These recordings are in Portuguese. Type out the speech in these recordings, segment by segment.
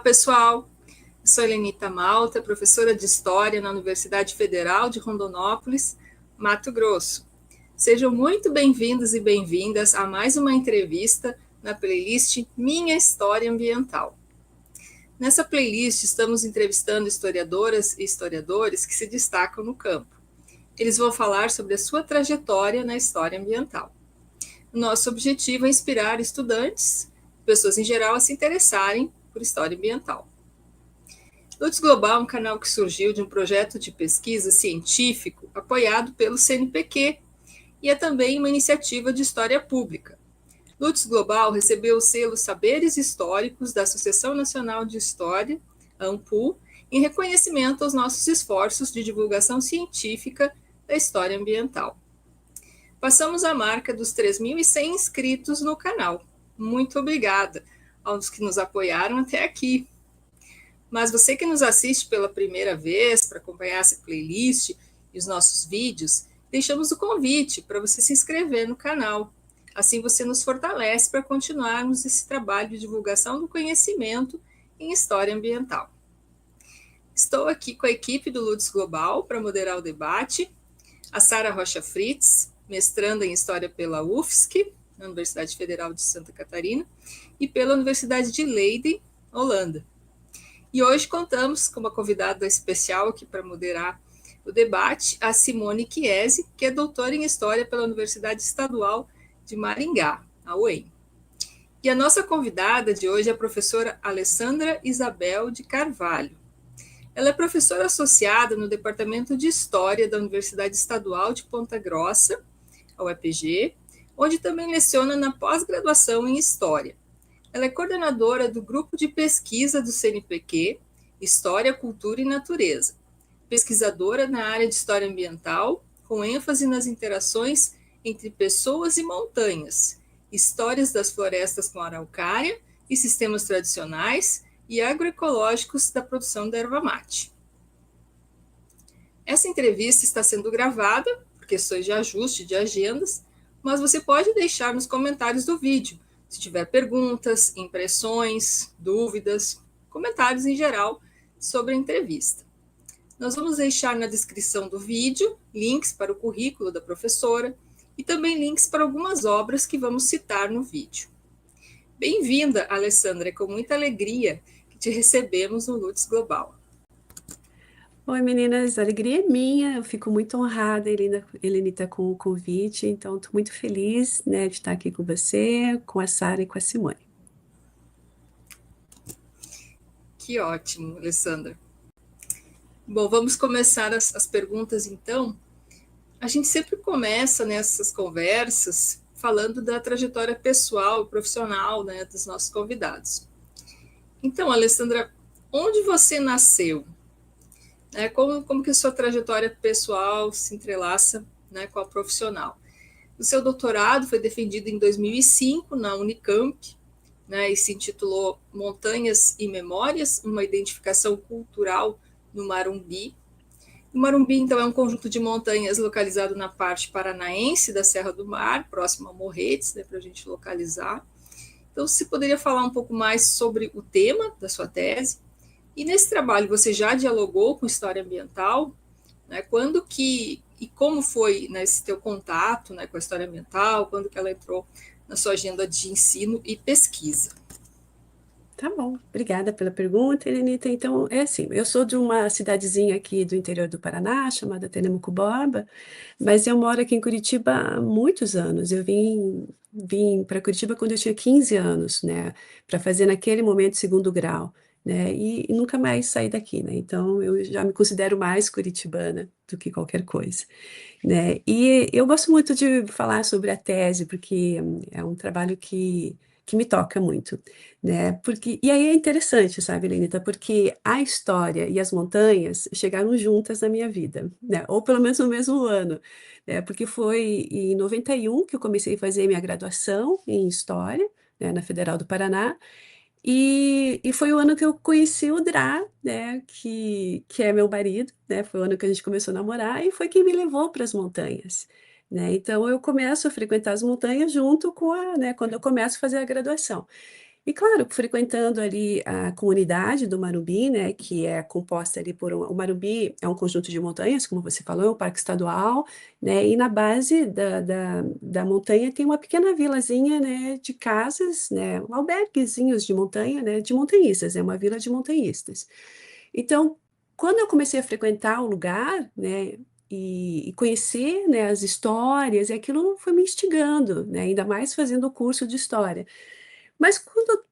pessoal. Eu sou Helenita Malta, professora de História na Universidade Federal de Rondonópolis, Mato Grosso. Sejam muito bem-vindos e bem-vindas a mais uma entrevista na playlist Minha História Ambiental. Nessa playlist estamos entrevistando historiadoras e historiadores que se destacam no campo. Eles vão falar sobre a sua trajetória na história ambiental. Nosso objetivo é inspirar estudantes, pessoas em geral, a se interessarem por história ambiental. Lutz Global é um canal que surgiu de um projeto de pesquisa científico apoiado pelo CNPq e é também uma iniciativa de história pública. Lutz Global recebeu o selo Saberes Históricos da Associação Nacional de História, a ANPU, em reconhecimento aos nossos esforços de divulgação científica da história ambiental. Passamos a marca dos 3.100 inscritos no canal. Muito obrigada aos que nos apoiaram até aqui. Mas você que nos assiste pela primeira vez para acompanhar essa playlist e os nossos vídeos, deixamos o convite para você se inscrever no canal. Assim você nos fortalece para continuarmos esse trabalho de divulgação do conhecimento em história ambiental. Estou aqui com a equipe do Lutz Global para moderar o debate. A Sara Rocha Fritz, mestranda em História pela UFSC, na Universidade Federal de Santa Catarina, e pela Universidade de Leiden, Holanda. E hoje contamos com uma convidada especial aqui para moderar o debate, a Simone Chiesi, que é doutora em História pela Universidade Estadual de Maringá, a UEM. E a nossa convidada de hoje é a professora Alessandra Isabel de Carvalho. Ela é professora associada no Departamento de História da Universidade Estadual de Ponta Grossa, a UEPG, onde também leciona na pós-graduação em História. Ela é coordenadora do Grupo de Pesquisa do CNPq, História, Cultura e Natureza, pesquisadora na área de História Ambiental, com ênfase nas interações entre pessoas e montanhas, histórias das florestas com araucária e sistemas tradicionais e agroecológicos da produção da erva mate. Essa entrevista está sendo gravada por questões de ajuste de agendas, mas você pode deixar nos comentários do vídeo, se tiver perguntas, impressões, dúvidas, comentários em geral sobre a entrevista. Nós vamos deixar na descrição do vídeo links para o currículo da professora e também links para algumas obras que vamos citar no vídeo. Bem-vinda, Alessandra, é com muita alegria que te recebemos no Lutz Global. Oi, meninas, a alegria é minha, eu fico muito honrada, Helenita, com o convite, então estou muito feliz, né, de estar aqui com você, com a Sara e com a Simone. Que ótimo, Alessandra. Bom, vamos começar as perguntas, então. A gente sempre começa nessas conversas falando da trajetória pessoal, profissional, né, dos nossos convidados. Então, Alessandra, onde você nasceu? Como que a sua trajetória pessoal se entrelaça, né, com a profissional? O seu doutorado foi defendido em 2005 na Unicamp, né, e se intitulou Montanhas e Memórias, uma identificação cultural no Marumbi. O Marumbi, então, é um conjunto de montanhas localizado na parte paranaense da Serra do Mar, próximo a Morretes, né, para a gente localizar. Então, você poderia falar um pouco mais sobre o tema da sua tese? E nesse trabalho você já dialogou com história ambiental, né? Quando que e como foi, né, esse teu contato, né, com a história ambiental, quando que ela entrou na sua agenda de ensino e pesquisa? Tá bom, obrigada pela pergunta, Helenita. Então, é assim, eu sou de uma cidadezinha aqui do interior do Paraná, chamada Tenemucuboba, mas eu moro aqui em Curitiba há muitos anos. Eu vim para Curitiba quando eu tinha 15 anos, né, para fazer naquele momento segundo grau, né, e nunca mais saí daqui, né, então eu já me considero mais curitibana do que qualquer coisa, né, e eu gosto muito de falar sobre a tese, porque é um trabalho que me toca muito, né? E aí é interessante, sabe, Lenita, porque a história e as montanhas chegaram juntas na minha vida, né? Ou pelo menos no mesmo ano, né? Porque foi em 91 que eu comecei a fazer minha graduação em História, né, na Federal do Paraná, e foi o ano que eu conheci o Dra, né, que é meu marido, né? Foi o ano que a gente começou a namorar e foi quem me levou para as montanhas. Né? Então, eu começo a frequentar as montanhas junto com né, quando eu começo a fazer a graduação. E claro, frequentando ali a comunidade do Marumbi, né, que é composta ali por o Marumbi é um conjunto de montanhas, como você falou, é um parque estadual, né, e na base da montanha tem uma pequena vilazinha, né, de casas, né, alberguezinhos de montanha, né, de montanhistas, é uma vila de montanhistas. Então, quando eu comecei a frequentar o lugar, né, e conhecer, né, as histórias, e aquilo foi me instigando, né, ainda mais fazendo o curso de história. Mas quando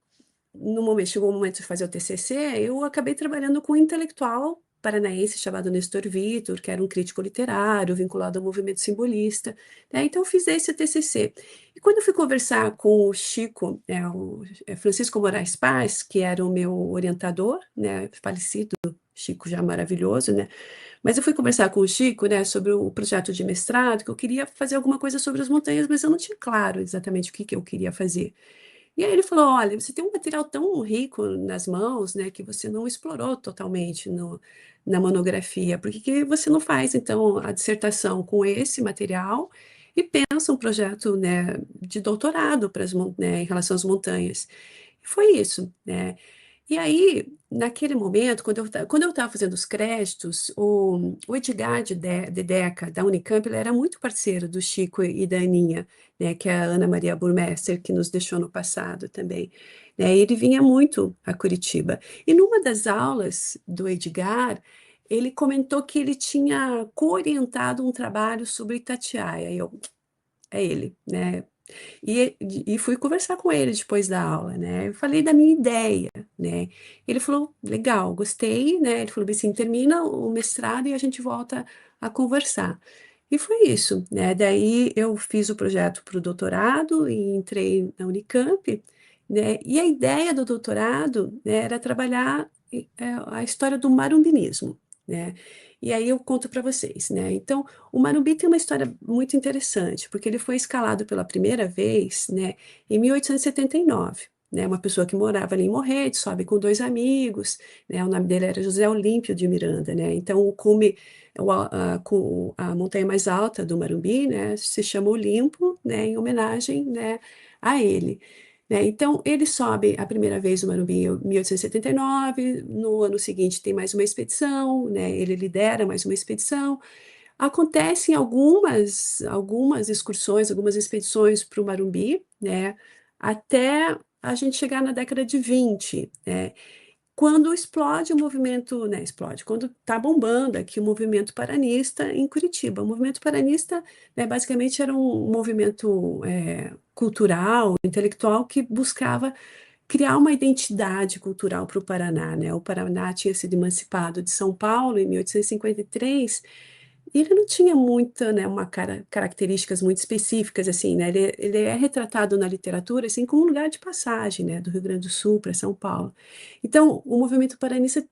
no momento, chegou o momento de fazer o TCC, eu acabei trabalhando com um intelectual paranaense chamado Nestor Vitor, que era um crítico literário vinculado ao movimento simbolista, né? Então eu fiz esse TCC. E quando eu fui conversar com o Chico, Francisco Moraes Paz, que era o meu orientador, né, falecido, Chico já maravilhoso, né? Mas eu fui conversar com o Chico, né, sobre o projeto de mestrado, que eu queria fazer alguma coisa sobre as montanhas, mas eu não tinha claro exatamente o que que eu queria fazer. E aí ele falou: Olha, você tem um material tão rico nas mãos, né, que você não explorou totalmente na monografia. Por que que você não faz, então, a dissertação com esse material e pensa um projeto, né, de doutorado em relação às montanhas? E foi isso, né? E aí, naquele momento, quando eu estava fazendo os créditos, o Edgar de Deca, da Unicamp, ele era muito parceiro do Chico e da Aninha, né, que é a Ana Maria Burmester, que nos deixou no passado também. Né, ele vinha muito a Curitiba. E numa das aulas do Edgar, ele comentou que ele tinha co-orientado um trabalho sobre Itatiaia. É ele, né? E fui conversar com ele depois da aula, né? Eu falei da minha ideia, né? Ele falou, legal, gostei, né? Ele falou assim, termina o mestrado e a gente volta a conversar. E foi isso, né? Daí eu fiz o projeto para o doutorado e entrei na Unicamp, né? E a ideia do doutorado, né, era trabalhar a história do marumbinismo, né? E aí eu conto para vocês, né? Então, o Marumbi tem uma história muito interessante, porque ele foi escalado pela primeira vez, né, em 1879. Né, uma pessoa que morava ali em Morretes, sobe com dois amigos, né, o nome dele era José Olímpio de Miranda, né, então o cume, a montanha mais alta do Marumbi, né, se chama Olimpo, né, em homenagem, né, a ele. Né, então, ele sobe a primeira vez no Marumbi em 1879, no ano seguinte tem mais uma expedição, né, ele lidera mais uma expedição. Acontecem algumas excursões, algumas expedições para o Marumbi, né, até a gente chegar na década de 20, né, quando explode o movimento, né, explode, quando está bombando aqui o movimento paranista em Curitiba. O movimento paranista, né, basicamente era um movimento cultural, intelectual, que buscava criar uma identidade cultural para o Paraná, né? O Paraná tinha sido emancipado de São Paulo em 1853 e ele não tinha muita, né, características muito específicas assim, né? Ele é retratado na literatura assim como um lugar de passagem, né, do Rio Grande do Sul para São Paulo. Então, o movimento paranista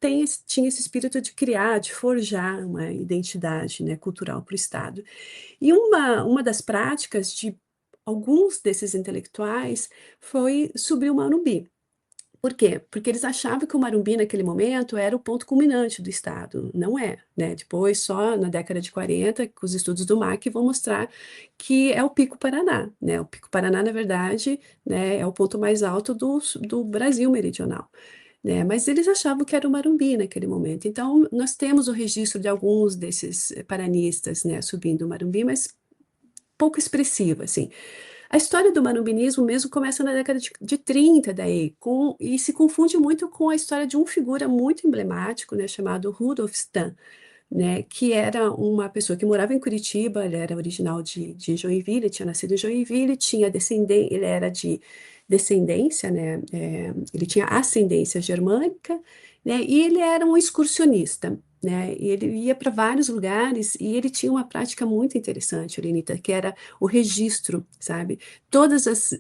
tinha esse espírito de criar, de forjar uma identidade, né, cultural para o estado. E uma das práticas de alguns desses intelectuais foi subir o Manumbi. Por quê? Porque eles achavam que o Marumbi, naquele momento, era o ponto culminante do Estado. Não é, né? Depois, só na década de 40, que os estudos do MAC vão mostrar que é o Pico Paraná, né? O Pico Paraná, na verdade, né, é o ponto mais alto do Brasil meridional. Né? Mas eles achavam que era o Marumbi naquele momento. Então, nós temos o registro de alguns desses paranistas, né, subindo o Marumbi, mas pouco expressivo, assim. A história do marumbinismo mesmo começa na década de 30 daí, e se confunde muito com a história de um figura muito emblemático, né, chamado Rudolf Stan, né, que era uma pessoa que morava em Curitiba, ele era original de Joinville, tinha nascido em Joinville, ele era de descendência, né, ele tinha ascendência germânica, né, e ele era um excursionista, né, e ele ia para vários lugares e ele tinha uma prática muito interessante, Olenita, que era o registro, sabe? Todas as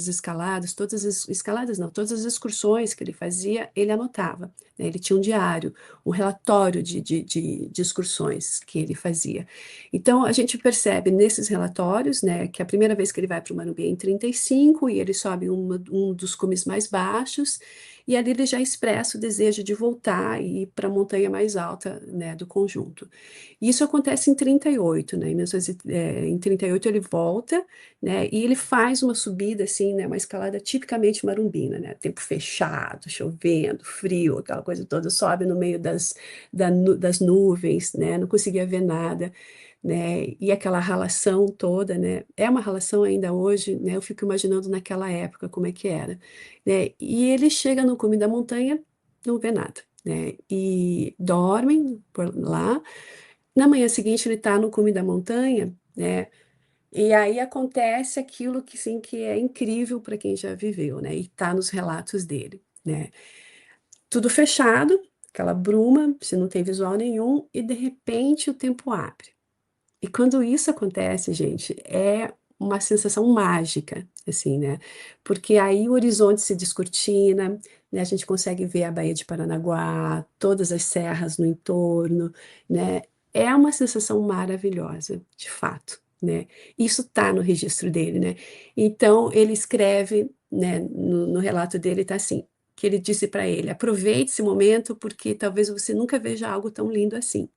escaladas, todas as excursões que ele fazia, ele anotava, né, ele tinha um diário, um relatório de excursões que ele fazia. Então, a gente percebe nesses relatórios, né, que a primeira vez que ele vai para o Manubê é em 35 e ele sobe um dos cumes mais baixos, e ali ele já expressa o desejo de voltar e ir para a montanha mais alta, né, do conjunto. Isso acontece em 38, né, em 38 ele volta, né, e ele faz uma subida, assim, né, uma escalada tipicamente marumbina, né, tempo fechado, chovendo, frio, aquela coisa toda, sobe no meio das nuvens, né, não conseguia ver nada, né, e aquela ralação toda, né, é uma ralação ainda hoje, né, eu fico imaginando naquela época como é que era, né, e ele chega no cume da montanha, não vê nada, né, e dormem por lá, na manhã seguinte ele está no cume da montanha, né, e aí acontece aquilo que, sim, que é incrível para quem já viveu, né, e está nos relatos dele, né, tudo fechado, aquela bruma, você não tem visual nenhum, e de repente o tempo abre. E quando isso acontece, gente, é uma sensação mágica, assim, né? Porque aí o horizonte se descortina, né? A gente consegue ver a Baía de Paranaguá, todas as serras no entorno, né? É uma sensação maravilhosa, de fato, né? Isso está no registro dele, né? Então ele escreve, né? No relato dele está assim, que ele disse para ele: aproveite esse momento porque talvez você nunca veja algo tão lindo assim.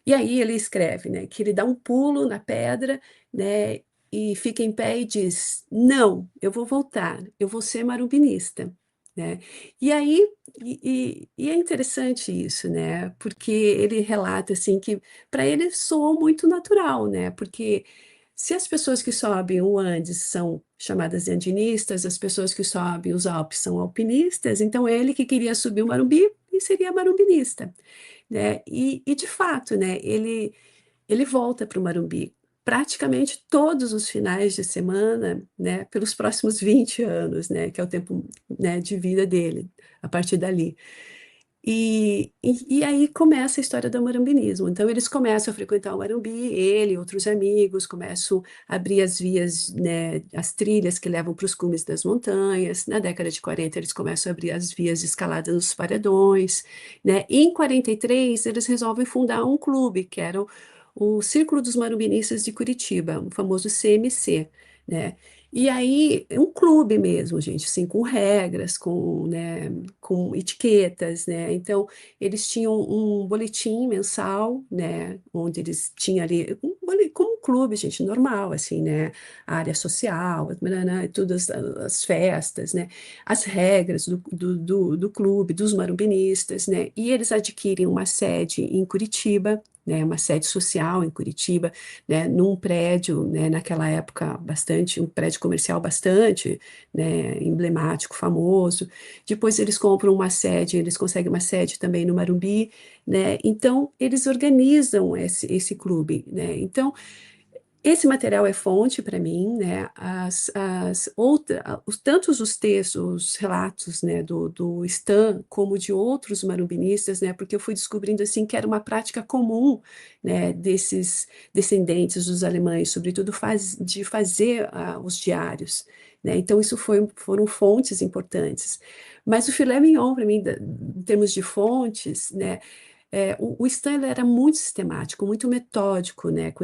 E aí ele escreve, né, que ele dá um pulo na pedra, né, e fica em pé e diz: Não, eu vou voltar, eu vou ser marumbinista, né? E aí, e é interessante isso, né? Porque ele relata assim que para ele soou muito natural, né? Porque se as pessoas que sobem o Andes são chamadas de andinistas, as pessoas que sobem os Alpes são alpinistas, então ele que queria subir o Marumbi e seria marumbinista, né? E de fato, né, ele volta para o Marumbi praticamente todos os finais de semana, né, pelos próximos 20 anos, né, que é o tempo, né, de vida dele, a partir dali. E aí começa a história do marambinismo. Então, eles começam a frequentar o Marumbi, ele e outros amigos começam a abrir as vias, né, as trilhas que levam para os cumes das montanhas. Na década de 40, eles começam a abrir as vias de escalada nos paredões, né? E em 43, eles resolvem fundar um clube, que era o Círculo dos Marumbinistas de Curitiba, o famoso CMC, né? E aí, é um clube mesmo, gente, assim, com regras, com, né, com etiquetas, né? Então, eles tinham um boletim mensal, né? Onde eles tinham ali, como um clube, gente, normal, assim, né? A área social, né, todas as festas, né? As regras do clube, dos marumbinistas, né? E eles adquirem uma sede em Curitiba, né? Uma sede social em Curitiba, né, num prédio, né, naquela época bastante, um prédio comercial bastante, né, emblemático, famoso. Depois eles compram uma sede, eles conseguem uma sede também no Marumbi, né? Então eles organizam esse clube, né? Então esse material é fonte para mim, né? Tantos os textos, os relatos, né, do Stan, como de outros marumbinistas, né? Porque eu fui descobrindo assim que era uma prática comum, né, desses descendentes dos alemães, sobretudo de fazer os diários, né? Então isso foram fontes importantes. Mas o filé mignon para mim, em termos de fontes, né? O Stanley era muito sistemático, muito metódico, né, com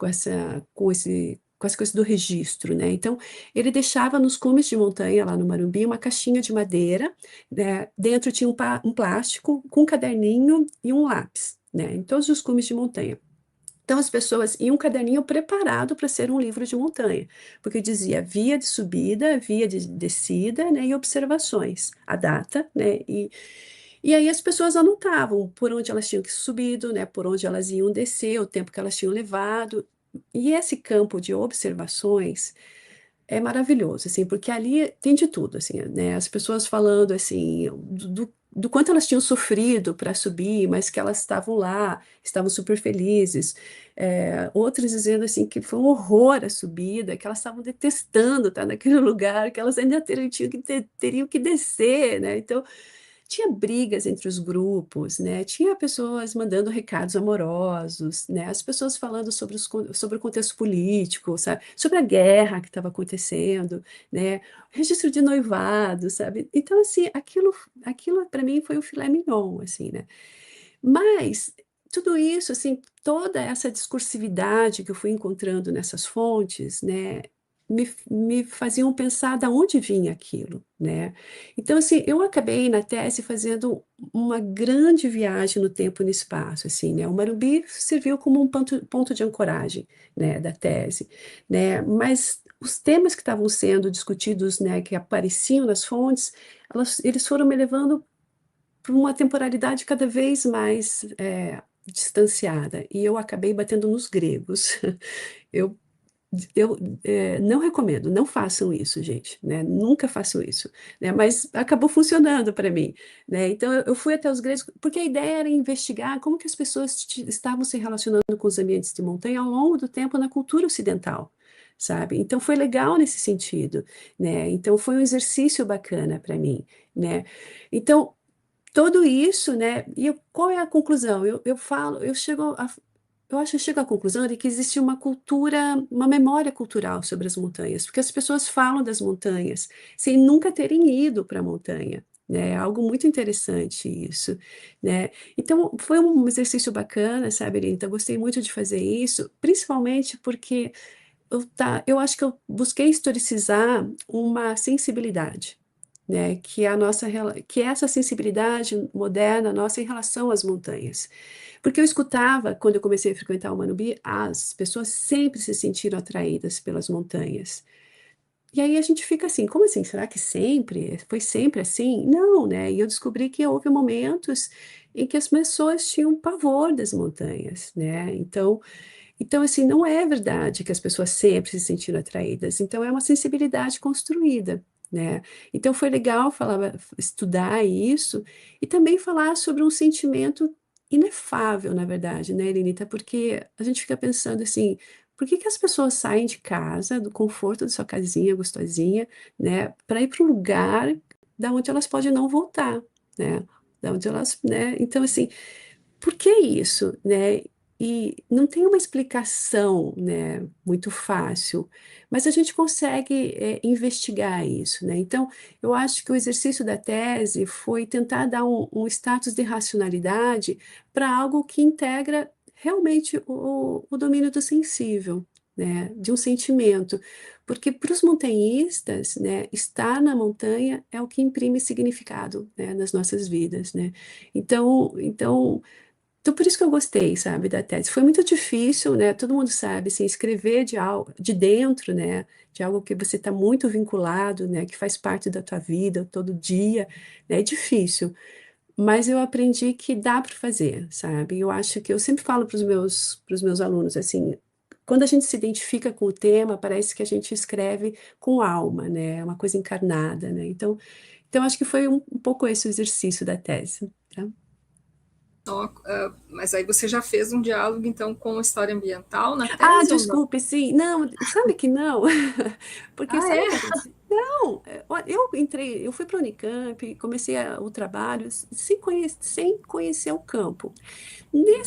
essa coisa do registro, né? Então, ele deixava nos cumes de montanha, lá no Marumbi, uma caixinha de madeira, né? Dentro tinha um plástico com um caderninho e um lápis, né? Em todos os cumes de montanha. Então, as pessoas iam um caderninho preparado para ser um livro de montanha, porque dizia via de subida, via de descida, né, e observações, a data, né, e aí as pessoas anotavam por onde elas tinham que subido, né, por onde elas iam descer, o tempo que elas tinham levado. E esse campo de observações é maravilhoso, assim, porque ali tem de tudo, assim, né? As pessoas falando, assim, do quanto elas tinham sofrido para subir, mas que elas estavam lá, estavam super felizes. Outras dizendo, assim, que foi um horror a subida, que elas estavam detestando estar naquele lugar, que elas ainda teriam que descer, né? Então, tinha brigas entre os grupos, né? Tinha pessoas mandando recados amorosos, né? As pessoas falando sobre o contexto político, sabe? Sobre a guerra que estava acontecendo, né? Registro de noivado, sabe? Então, assim, aquilo para mim foi o filé mignon, assim, né? Mas tudo isso, assim, toda essa discursividade que eu fui encontrando nessas fontes, né? me faziam pensar da onde vinha aquilo, né? Então, assim, eu acabei na tese fazendo uma grande viagem no tempo e no espaço, assim, né? O Marumbi serviu como um ponto de ancoragem, né, da tese, né? Mas os temas que estavam sendo discutidos, né, que apareciam nas fontes, eles foram me levando para uma temporalidade cada vez mais distanciada, e eu acabei batendo nos gregos. Eu eu não recomendo, não façam isso, gente, né? Nunca façam isso, né? Mas acabou funcionando para mim, né? Então eu fui até os gregos, porque a ideia era investigar como que as pessoas estavam se relacionando com os ambientes de montanha ao longo do tempo na cultura ocidental, sabe? Então foi legal nesse sentido, né? Então foi um exercício bacana para mim, né? Então tudo isso, né? Qual é a conclusão? Eu falo, eu acho que eu chego à conclusão de que existe uma cultura, uma memória cultural sobre as montanhas, porque as pessoas falam das montanhas sem nunca terem ido para a montanha, né? É algo muito interessante isso, né? Então, foi um exercício bacana, sabe, Aline? Então, eu gostei muito de fazer isso, principalmente porque eu acho que eu busquei historicizar uma sensibilidade, né? Que é que é essa sensibilidade moderna nossa em relação às montanhas. Porque eu escutava, quando eu comecei a frequentar o Manubi, as pessoas sempre se sentiram atraídas pelas montanhas. E aí a gente fica assim, como assim? Será que sempre? Foi sempre assim? Não, né? E eu descobri que houve momentos em que as pessoas tinham pavor das montanhas, né? Então, assim, não é verdade que as pessoas sempre se sentiram atraídas. Então, é uma sensibilidade construída, né? Então, foi legal falar, estudar isso e também falar sobre um sentimento inefável, na verdade, né, Elenita? Porque a gente fica pensando assim, por que que as pessoas saem de casa, do conforto da sua casinha gostosinha, né, para ir para um lugar da onde elas podem não voltar, né? Da onde elas, né? Então, assim, por que isso, né? E não tem uma explicação, né, muito fácil, mas a gente consegue investigar isso, né? Então, eu acho que o exercício da tese foi tentar dar um status de racionalidade para algo que integra realmente o domínio do sensível, né, de um sentimento, porque para os montanhistas, né, estar na montanha é o que imprime significado, né, nas nossas vidas, né? Então, por isso que eu gostei, sabe, da tese. Foi muito difícil, né? Todo mundo sabe, assim, escrever de algo de dentro, né? De algo que você está muito vinculado, né? Que faz parte da tua vida todo dia, né? É difícil. Mas eu aprendi que dá para fazer, sabe? Eu acho que eu sempre falo para os meus alunos, assim, quando a gente se identifica com o tema, parece que a gente escreve com alma, né? É uma coisa encarnada, né? Então acho que foi um pouco esse o exercício da tese, tá? Mas aí você já fez um diálogo, então, com a história ambiental na Ah, tese ou não? desculpe, sim. Não, sabe que não? Porque Ah, sabe o que é? aconteceu? Não, eu fui para a Unicamp, comecei o trabalho sem conhecer o campo.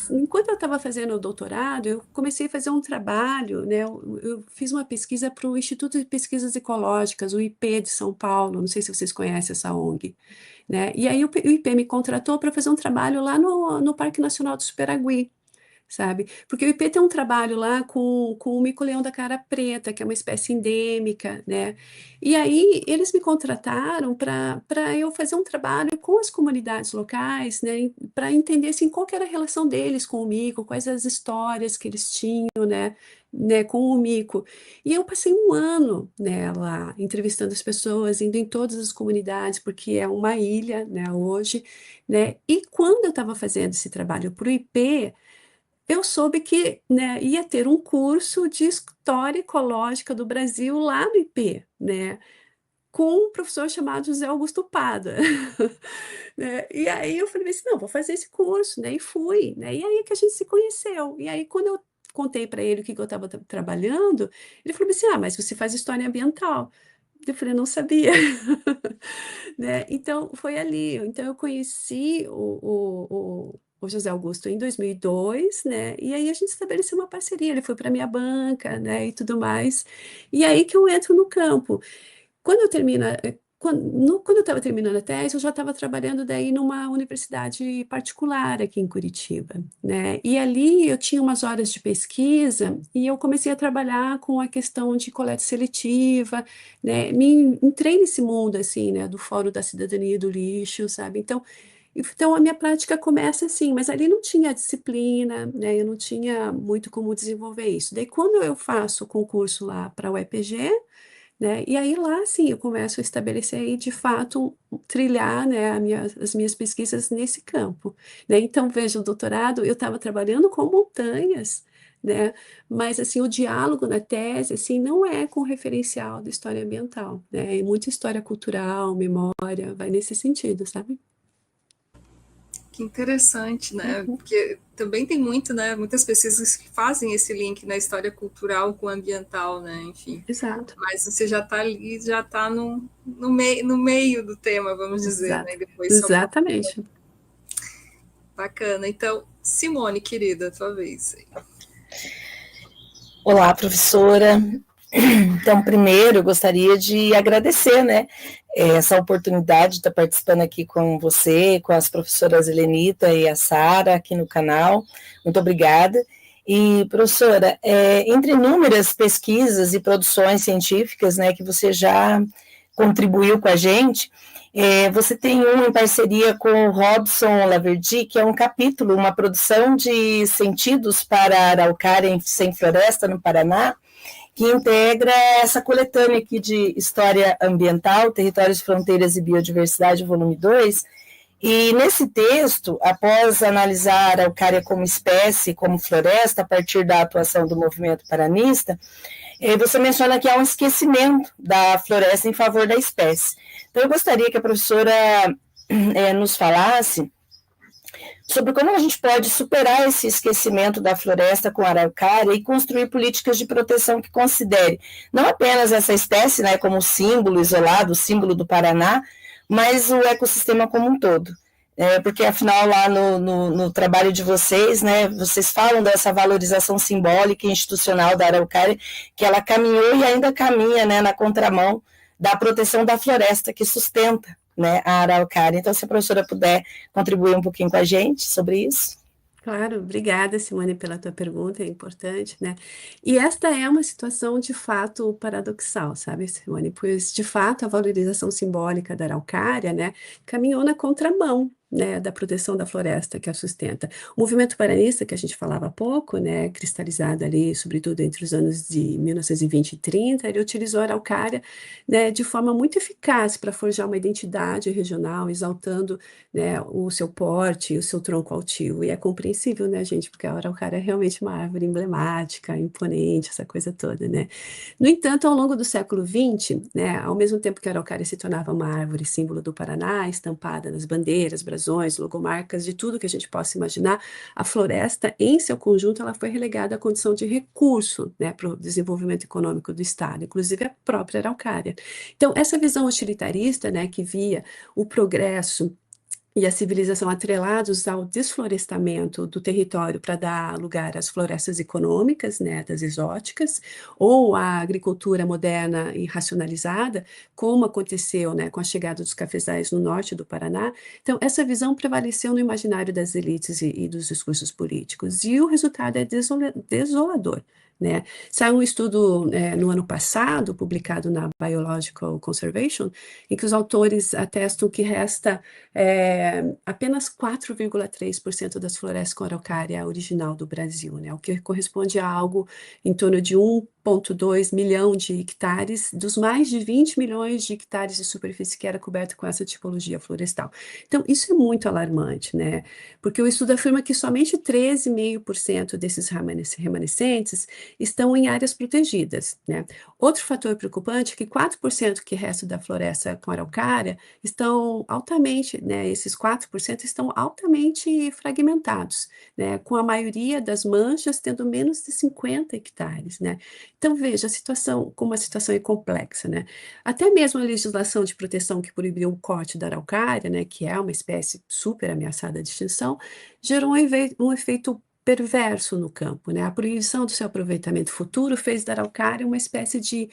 Enquanto eu estava fazendo o doutorado, eu comecei a fazer um trabalho, né? Eu fiz uma pesquisa para o Instituto de Pesquisas Ecológicas, o IP de São Paulo, não sei se vocês conhecem essa ONG, né? E aí o IP me contratou para fazer um trabalho lá no Parque Nacional do Superagui, sabe? Porque o IP tem um trabalho lá com o mico-leão da cara preta, que é uma espécie endêmica, né? E aí eles me contrataram para eu fazer um trabalho com as comunidades locais, né? Para entender assim, qual que era a relação deles com o mico, quais as histórias que eles tinham, né, com o mico. E eu passei um ano, né, lá, entrevistando as pessoas, indo em todas as comunidades, porque é uma ilha, né, hoje, né? E quando eu estava fazendo esse trabalho para o IP, eu soube que, né, ia ter um curso de História Ecológica do Brasil lá no IP, né, com um professor chamado José Augusto Pada. Né? E aí eu falei assim, não, vou fazer esse curso, né? E fui, né? E aí que a gente se conheceu. E aí quando eu contei para ele o que que eu estava trabalhando, ele falou assim, ah, mas você faz história ambiental. Eu falei, não sabia, né? Então foi ali. Então eu conheci o José Augusto em 2002, né? E aí a gente estabeleceu uma parceria. Ele foi para minha banca, né? E tudo mais. E aí que eu entro no campo. Quando eu termino, quando eu estava terminando a tese, eu já estava trabalhando daí numa universidade particular aqui em Curitiba, né? E ali eu tinha umas horas de pesquisa e eu comecei a trabalhar com a questão de coleta seletiva, né? Me entrei nesse mundo, assim, né? Do Fórum da Cidadania e do Lixo, sabe? Então a minha prática começa assim, mas ali não tinha disciplina, né? Eu não tinha muito como desenvolver isso. Daí, quando eu faço o concurso lá para o EPG, né? E aí lá sim eu começo a estabelecer aí de fato trilhar, né, as minhas pesquisas nesse campo, né? Então veja, o doutorado eu estava trabalhando com montanhas, né? Mas assim o diálogo na tese assim não é com referencial da história ambiental, né? É muita história cultural, memória, vai nesse sentido, sabe? Que interessante, né? Uhum. Porque também tem muito, né? Muitas pesquisas que fazem esse link na história cultural com ambiental, né? Enfim. Exato, Mas você já está ali, já está no meio do tema, vamos dizer, né? exato, E depois só exatamente. bacana. Então, Simone, querida, tua vez. Olá, professora. Então, primeiro, eu gostaria de agradecer, né, essa oportunidade de estar participando aqui com você, com as professoras Helenita e a Sara aqui no canal. Muito obrigada. E, professora, entre inúmeras pesquisas e produções científicas, né, que você já contribuiu com a gente, você tem um em parceria com o Robson Laverdy, que é um capítulo, uma produção de sentidos para a araucária sem floresta no Paraná, que integra essa coletânea aqui de História Ambiental, Territórios, Fronteiras e Biodiversidade, volume 2. E nesse texto, após analisar a araucária como espécie, como floresta, a partir da atuação do movimento paranista, você menciona que há um esquecimento da floresta em favor da espécie. Então, eu gostaria que a professora nos falasse sobre como a gente pode superar esse esquecimento da floresta com a araucária e construir políticas de proteção que considere não apenas essa espécie, né, como símbolo isolado, símbolo do Paraná, mas o ecossistema como um todo. Porque afinal lá no trabalho de vocês, né, vocês falam dessa valorização simbólica e institucional da araucária, que ela caminhou e ainda caminha, né, na contramão da proteção da floresta que sustenta, né, a araucária. Então, se a professora puder contribuir um pouquinho com a gente sobre isso. Claro, obrigada, Simone, pela tua pergunta, é importante, né? E esta é uma situação de fato paradoxal, sabe, Simone? Pois, de fato, a valorização simbólica da araucária, né, caminhou na contramão, né, da proteção da floresta que a sustenta. O movimento paranista, que a gente falava há pouco, né, cristalizado ali, sobretudo entre os anos de 1920 e 30, ele utilizou a araucária, né, de forma muito eficaz para forjar uma identidade regional, exaltando, né, o seu porte e o seu tronco altivo. E é compreensível, né, gente, porque a araucária é realmente uma árvore emblemática, imponente, essa coisa toda, né? No entanto, ao longo do século XX, né, ao mesmo tempo que a araucária se tornava uma árvore símbolo do Paraná, estampada nas bandeiras, brasões, logomarcas, de tudo que a gente possa imaginar, a floresta, em seu conjunto, ela foi relegada à condição de recurso, né, para o desenvolvimento econômico do Estado, inclusive a própria araucária. Então, essa visão utilitarista, né, que via o progresso e a civilização atrelados ao desflorestamento do território para dar lugar às florestas econômicas, né, das exóticas, ou à agricultura moderna e racionalizada, como aconteceu, né, com a chegada dos cafezais no norte do Paraná. Então, essa visão prevaleceu no imaginário das elites e dos discursos políticos, e o resultado é desolador. Né? Saiu um estudo no ano passado, publicado na Biological Conservation, em que os autores atestam que resta apenas 4,3% das florestas com araucária original do Brasil, né? O que corresponde a algo em torno de 1,2 milhão de hectares, dos mais de 20 milhões de hectares de superfície que era coberta com essa tipologia florestal. Então, isso é muito alarmante, né? Porque o estudo afirma que somente 13,5% desses remanescentes estão em áreas protegidas, né? Outro fator preocupante é que 4% que resta da floresta com araucária estão altamente, né, esses 4% estão altamente fragmentados, né, com a maioria das manchas tendo menos de 50 hectares, né. Então, veja, a situação, como a situação é complexa, né. Até mesmo a legislação de proteção que proibiu o corte da araucária, né, que é uma espécie super ameaçada de extinção, gerou um efeito perverso no campo, né? A proibição do seu aproveitamento futuro fez da araucária uma espécie de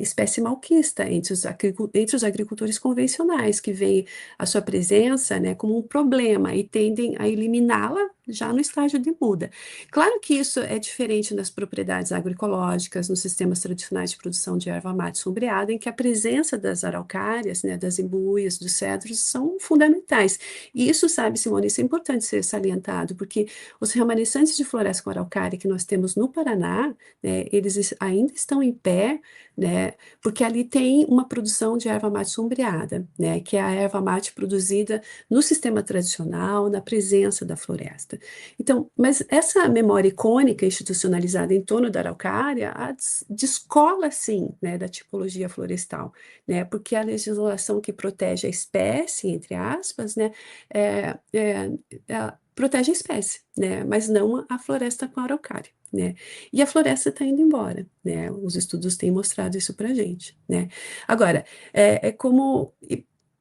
espécie malquista entre os agricultores convencionais, que veem a sua presença, né, como um problema e tendem a eliminá-la já no estágio de muda. Claro que isso é diferente nas propriedades agroecológicas, nos sistemas tradicionais de produção de erva mate sombreada, em que a presença das araucárias, né, das imbuias, dos cedros, são fundamentais. E isso, sabe, Simone, isso é importante ser salientado, porque os remanescentes de floresta com araucária que nós temos no Paraná, né, eles ainda estão em pé, né, porque ali tem uma produção de erva mate sombreada, né, que é a erva mate produzida no sistema tradicional, na presença da floresta. Então, mas essa memória icônica institucionalizada em torno da araucária descola, sim, né, da tipologia florestal, né, porque a legislação que protege a espécie, entre aspas, né, é, é, protege a espécie, né, mas não a floresta com araucária, né, e a floresta está indo embora, né, os estudos têm mostrado isso para a gente, né. Agora,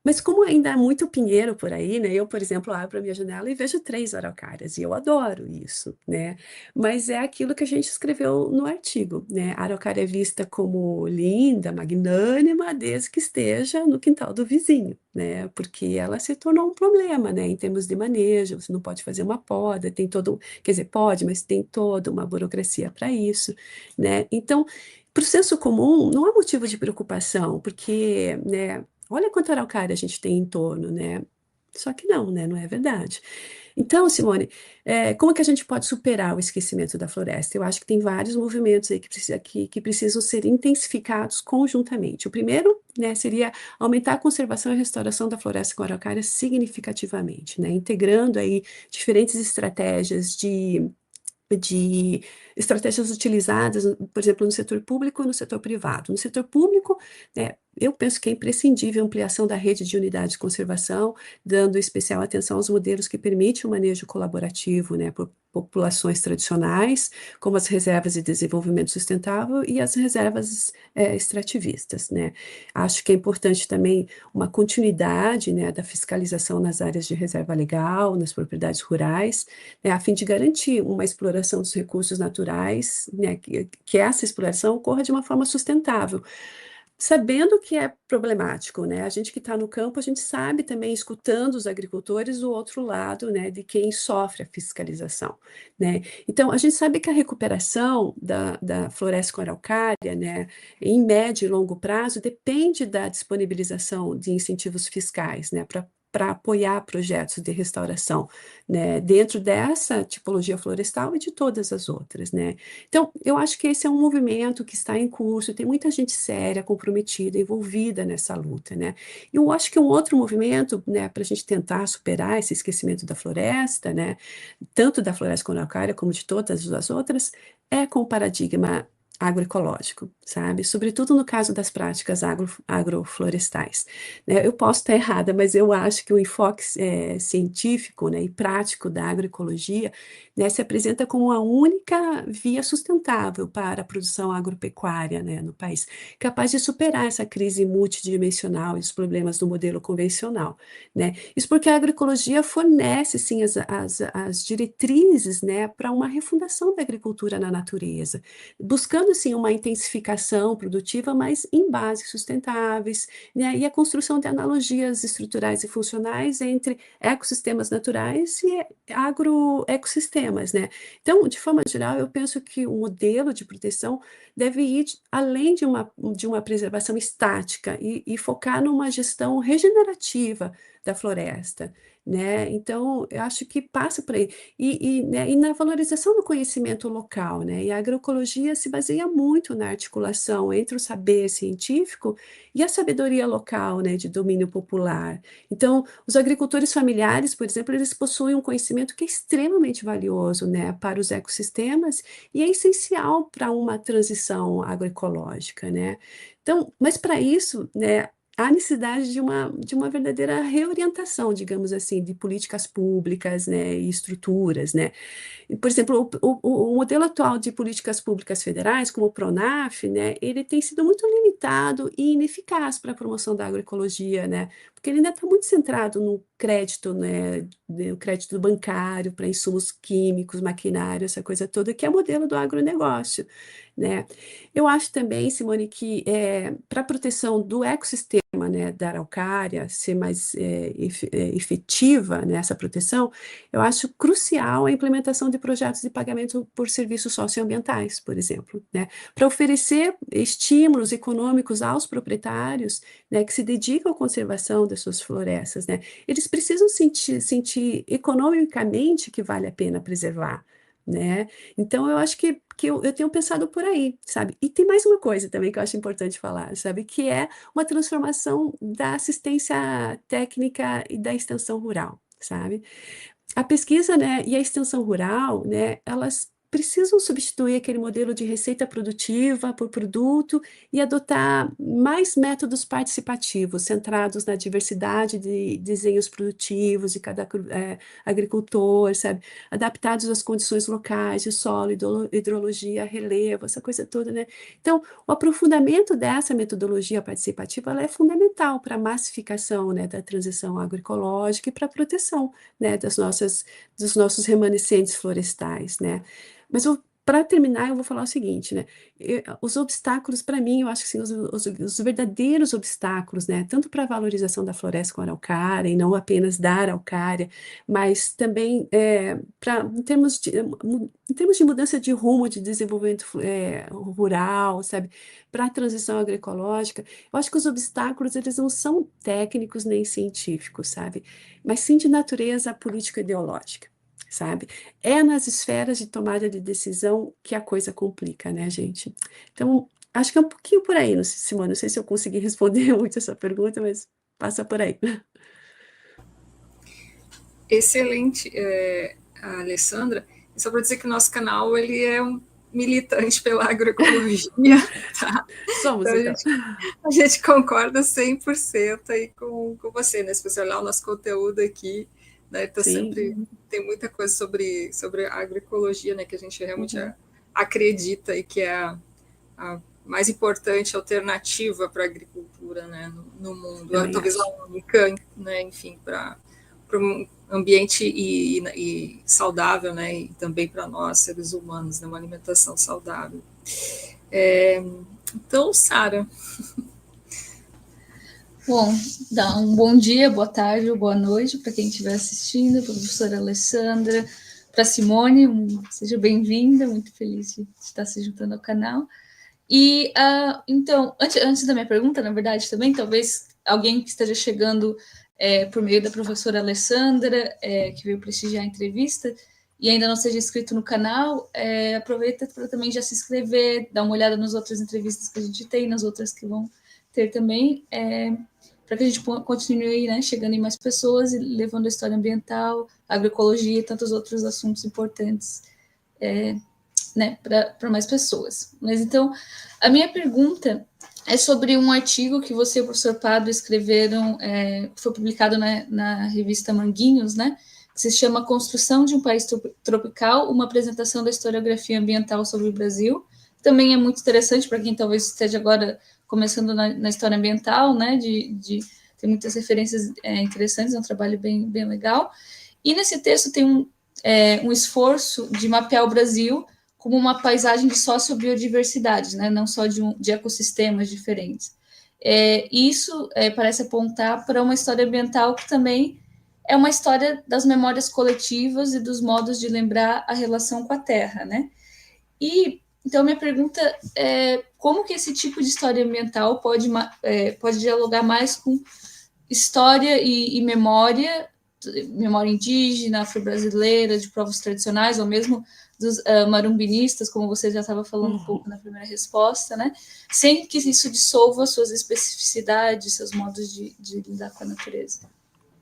mas como ainda há muito pinheiro por aí, né? Eu, por exemplo, abro a minha janela e vejo 3 araucárias, e eu adoro isso, né? Mas é aquilo que a gente escreveu no artigo, né? A araucária é vista como linda, magnânima, desde que esteja no quintal do vizinho, né? Porque ela se tornou um problema, né? Em termos de manejo, você não pode fazer uma poda, tem todo, quer dizer, pode, mas tem toda uma burocracia para isso, né? Então, para o senso comum, não há motivo de preocupação, porque, né? Olha quanta araucária a gente tem em torno, né? Só que não, né? Não é verdade. Então, Simone, como que a gente pode superar o esquecimento da floresta? Eu acho que tem vários movimentos aí que precisam ser intensificados conjuntamente. O primeiro, né, seria aumentar a conservação e restauração da floresta com araucária significativamente, né? Integrando aí diferentes estratégias de estratégias utilizadas, por exemplo, no setor público e no setor privado. No setor público, né, eu penso que é imprescindível a ampliação da rede de unidades de conservação, dando especial atenção aos modelos que permitem o manejo colaborativo, né, por populações tradicionais, como as reservas de desenvolvimento sustentável e as reservas extrativistas, né. Acho que é importante também uma continuidade, né, da fiscalização nas áreas de reserva legal, nas propriedades rurais, né, a fim de garantir uma exploração dos recursos naturais, né, que essa exploração ocorra de uma forma sustentável, sabendo que é problemático, né? A gente que está no campo, a gente sabe também, escutando os agricultores, o outro lado, né, de quem sofre a fiscalização, né? Então, a gente sabe que a recuperação da floresta com araucária, né, em médio e longo prazo, depende da disponibilização de incentivos fiscais, né, para apoiar projetos de restauração, né, dentro dessa tipologia florestal e de todas as outras, né? Então, eu acho que esse é um movimento que está em curso, tem muita gente séria, comprometida, envolvida nessa luta, né? Eu acho que um outro movimento, né, para a gente tentar superar esse esquecimento da floresta, né, tanto da floresta com araucária como de todas as outras, é com o paradigma agroecológico, sabe? Sobretudo no caso das práticas agroflorestais, né? Eu posso estar errada, mas eu acho que o enfoque científico, né, e prático da agroecologia, né, se apresenta como a única via sustentável para a produção agropecuária, né, no país, capaz de superar essa crise multidimensional e os problemas do modelo convencional, né? Isso porque a agroecologia fornece, sim, as diretrizes, né, para uma refundação da agricultura na natureza, buscando, sim, uma intensificação produtiva, mas em bases sustentáveis, né, e a construção de analogias estruturais e funcionais entre ecossistemas naturais e agroecossistemas, né? Então, de forma geral, eu penso que o modelo de proteção deve ir além de uma preservação estática e focar numa gestão regenerativa da floresta, né? Então, eu acho que passa por aí. Né, e na valorização do conhecimento local, né? E a agroecologia se baseia muito na articulação entre o saber científico e a sabedoria local, né, de domínio popular. Então, os agricultores familiares, por exemplo, eles possuem um conhecimento que é extremamente valioso, né, para os ecossistemas e é essencial para uma transição agroecológica, né? Então, mas para isso, né, há necessidade de uma verdadeira reorientação, digamos assim, de políticas públicas, né, e estruturas, né? Por exemplo, o modelo atual de políticas públicas federais, como o PRONAF, né, ele tem sido muito limitado e ineficaz para a promoção da agroecologia, né, porque ele ainda está muito centrado no crédito, né, no crédito bancário para insumos químicos, maquinário, essa coisa toda, que é o modelo do agronegócio, né? Eu acho também, Simone, que para a proteção do ecossistema, né, da araucária ser mais efetiva nessa proteção, eu acho crucial a implementação de projetos de pagamento por serviços socioambientais, por exemplo, né, para oferecer estímulos econômicos aos proprietários, né, que se dedicam à conservação das suas florestas, né. Eles precisam sentir economicamente que vale a pena preservar, né. Então, eu acho que eu tenho pensado por aí, sabe. E tem mais uma coisa também que eu acho importante falar, sabe, que é uma transformação da assistência técnica e da extensão rural, sabe. A pesquisa, né, e a extensão rural, né, elas precisam substituir aquele modelo de receita produtiva por produto e adotar mais métodos participativos, centrados na diversidade de desenhos produtivos de cada agricultor, sabe? Adaptados às condições locais, de solo, hidrologia, relevo, essa coisa toda, né? Então, o aprofundamento dessa metodologia participativa ela é fundamental para a massificação, né, da transição agroecológica e para a proteção, né, dos nossos remanescentes florestais, né? Mas para terminar, eu vou falar o seguinte, né? Os obstáculos, para mim, eu acho que sim, os verdadeiros obstáculos, né? Tanto para a valorização da floresta com a araucária, e não apenas da araucária, mas também em termos de mudança de rumo, de desenvolvimento rural, sabe? Para a transição agroecológica, eu acho que os obstáculos, eles não são técnicos nem científicos, sabe? Mas sim de natureza político-ideológica, sabe? É nas esferas de tomada de decisão que a coisa complica, né, gente? Então, acho que é um pouquinho por aí, Simone. Não sei se eu consegui responder muito essa pergunta, mas passa por aí. Excelente, Alessandra. Só para dizer que o nosso canal ele é um militante pela agroecologia, tá? Somos, então. A gente concorda 100% aí com você, né? Se você olhar o nosso conteúdo aqui, né, tá sempre, tem muita coisa sobre a agroecologia, né, que a gente realmente acredita e que é a mais importante alternativa para a agricultura, né, no mundo. Talvez a única, né, enfim, para um ambiente e saudável, né, e também para nós, seres humanos, né, uma alimentação saudável. Então, Sara. Bom, dá um bom dia, boa tarde ou boa noite para quem estiver assistindo, para a professora Alessandra, para a Simone, seja bem-vinda, muito feliz de estar se juntando ao canal. E, então, antes da minha pergunta, na verdade, também, talvez alguém que esteja chegando por meio da professora Alessandra, que veio prestigiar a entrevista, e ainda não seja inscrito no canal, aproveita para também já se inscrever, dar uma olhada nas outras entrevistas que a gente tem, nas outras que vão ter também, para que a gente continue, né, chegando em mais pessoas e levando a história ambiental, a agroecologia e tantos outros assuntos importantes, né, para mais pessoas. Mas então, a minha pergunta é sobre um artigo que você e o professor Pado escreveram, que foi publicado na revista Manguinhos, né, que se chama Construção de um País Tropical, uma apresentação da historiografia ambiental sobre o Brasil. Também é muito interessante para quem talvez esteja agora começando na história ambiental, né, tem muitas referências interessantes, é um trabalho bem legal. E nesse texto tem um esforço de mapear o Brasil como uma paisagem de sociobiodiversidade, né, não só de ecossistemas diferentes. Isso parece apontar para uma história ambiental que também é uma história das memórias coletivas e dos modos de lembrar a relação com a terra, né? E então, minha pergunta é como que esse tipo de história ambiental pode dialogar mais com história e memória indígena, afro-brasileira, de povos tradicionais, ou mesmo dos marumbinistas, como você já estava falando um pouco na primeira resposta, né? Sem que isso dissolva suas especificidades, seus modos de lidar com a natureza.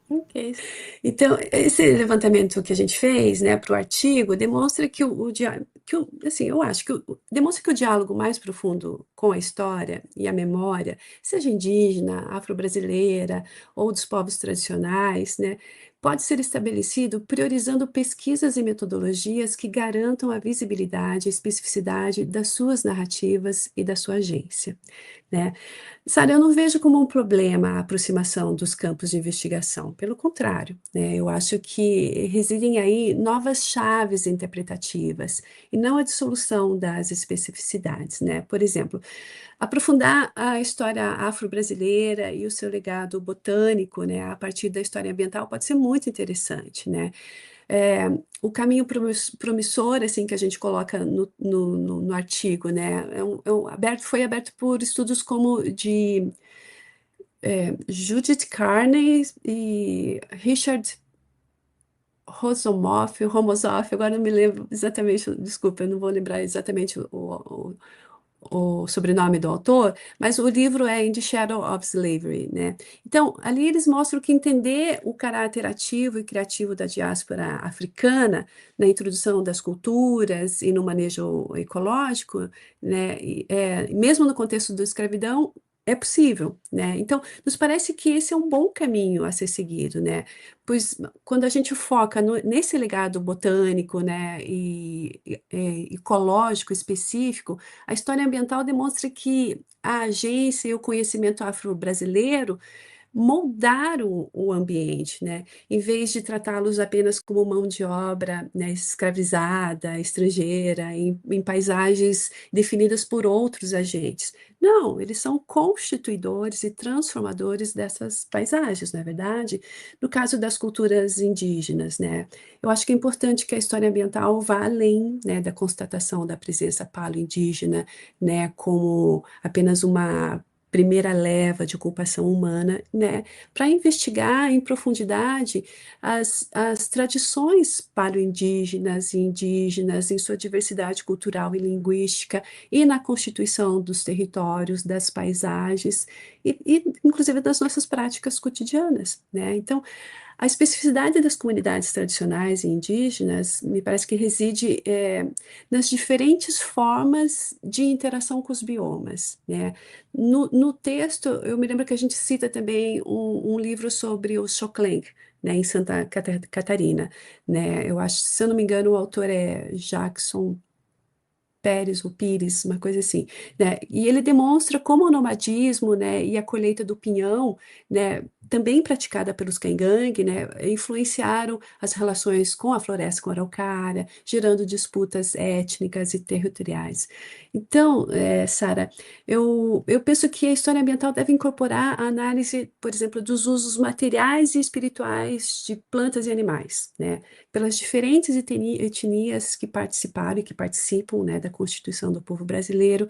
Ok. Então, esse levantamento que a gente fez, né, para o artigo, demonstra que assim, eu acho que demonstra que o diálogo mais profundo com a história e a memória, seja indígena, afro-brasileira ou dos povos tradicionais, né, pode ser estabelecido priorizando pesquisas e metodologias que garantam a visibilidade e especificidade das suas narrativas e da sua agência, né? Sara, eu não vejo como um problema a aproximação dos campos de investigação, pelo contrário, né? Eu acho que residem aí novas chaves interpretativas e não a dissolução das especificidades, né? Por exemplo, aprofundar a história afro-brasileira e o seu legado botânico, né, a partir da história ambiental pode ser muito interessante, né? É, o caminho promissor, assim, que a gente coloca no artigo, né, foi aberto por estudos como de Judith Carney e Richard Romozoff, agora não me lembro exatamente, desculpa, eu não vou lembrar exatamente o sobrenome do autor, mas o livro é In the Shadow of Slavery, né? Então, ali eles mostram que entender o caráter ativo e criativo da diáspora africana na introdução das culturas e no manejo ecológico, né, mesmo no contexto da escravidão, é possível, né? Então, nos parece que esse é um bom caminho a ser seguido, né? Pois quando a gente foca nesse legado botânico, né, e ecológico específico, a história ambiental demonstra que a agência e o conhecimento afro-brasileiro moldaram o ambiente, né? Em vez de tratá-los apenas como mão de obra, né, escravizada, estrangeira, em paisagens definidas por outros agentes. Não, eles são constituidores e transformadores dessas paisagens, não é verdade? No caso das culturas indígenas, né? Eu acho que é importante que a história ambiental vá além, né, da constatação da presença palo-indígena, né, como apenas uma primeira leva de ocupação humana, né, para investigar em profundidade as tradições palo-indígenas e indígenas em sua diversidade cultural e linguística e na constituição dos territórios, das paisagens inclusive das nossas práticas cotidianas, né? Então, a especificidade das comunidades tradicionais e indígenas me parece que reside nas diferentes formas de interação com os biomas, né? No texto, eu me lembro que a gente cita também um livro sobre o Xoclenc, né, em Santa Catarina, né? Eu acho, se eu não me engano, o autor é Jackson Pérez ou Pires, uma coisa assim, né? E ele demonstra como o nomadismo, né, e a colheita do pinhão, né, também praticada pelos Caingangue, né, influenciaram as relações com a floresta com a araucária, gerando disputas étnicas e territoriais. Então, Sara, eu penso que a história ambiental deve incorporar a análise, por exemplo, dos usos materiais e espirituais de plantas e animais, né, pelas diferentes etnias que participaram e que participam, né, da constituição do povo brasileiro,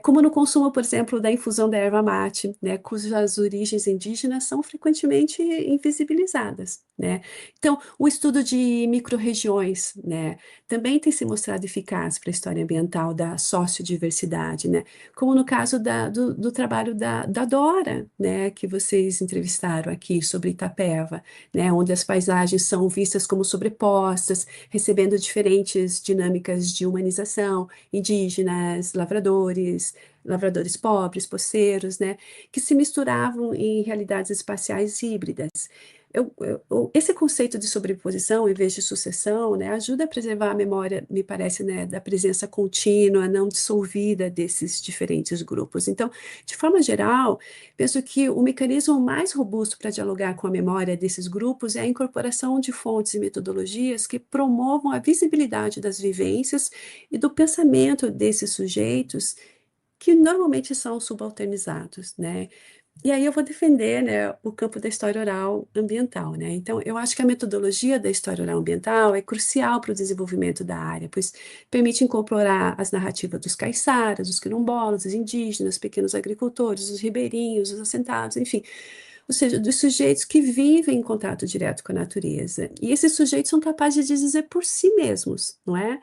como no consumo, por exemplo, da infusão da erva mate, né, cujas origens indígenas são frequentemente invisibilizadas, né? Então, o estudo de micro-regiões, né, também tem se mostrado eficaz para a história ambiental da sociodiversidade, né, como no caso do trabalho da Dora, né, que vocês entrevistaram aqui sobre Itapeva, né, onde as paisagens são vistas como sobrepostas, recebendo diferentes dinâmicas de humanização, indígenas, lavradores pobres, poceiros, né, que se misturavam em realidades espaciais híbridas. Esse conceito de sobreposição em vez de sucessão, né, ajuda a preservar a memória, me parece, né, da presença contínua, não dissolvida desses diferentes grupos. Então, de forma geral, penso que o mecanismo mais robusto para dialogar com a memória desses grupos é a incorporação de fontes e metodologias que promovam a visibilidade das vivências e do pensamento desses sujeitos que normalmente são subalternizados, né? E aí eu vou defender, né, o campo da história oral ambiental, né? Então, eu acho que a metodologia da história oral ambiental é crucial para o desenvolvimento da área, pois permite incorporar as narrativas dos caiçaras, dos quilombolas, dos indígenas, pequenos agricultores, os ribeirinhos, os assentados, enfim, ou seja, dos sujeitos que vivem em contato direto com a natureza. E esses sujeitos são capazes de dizer por si mesmos, não é?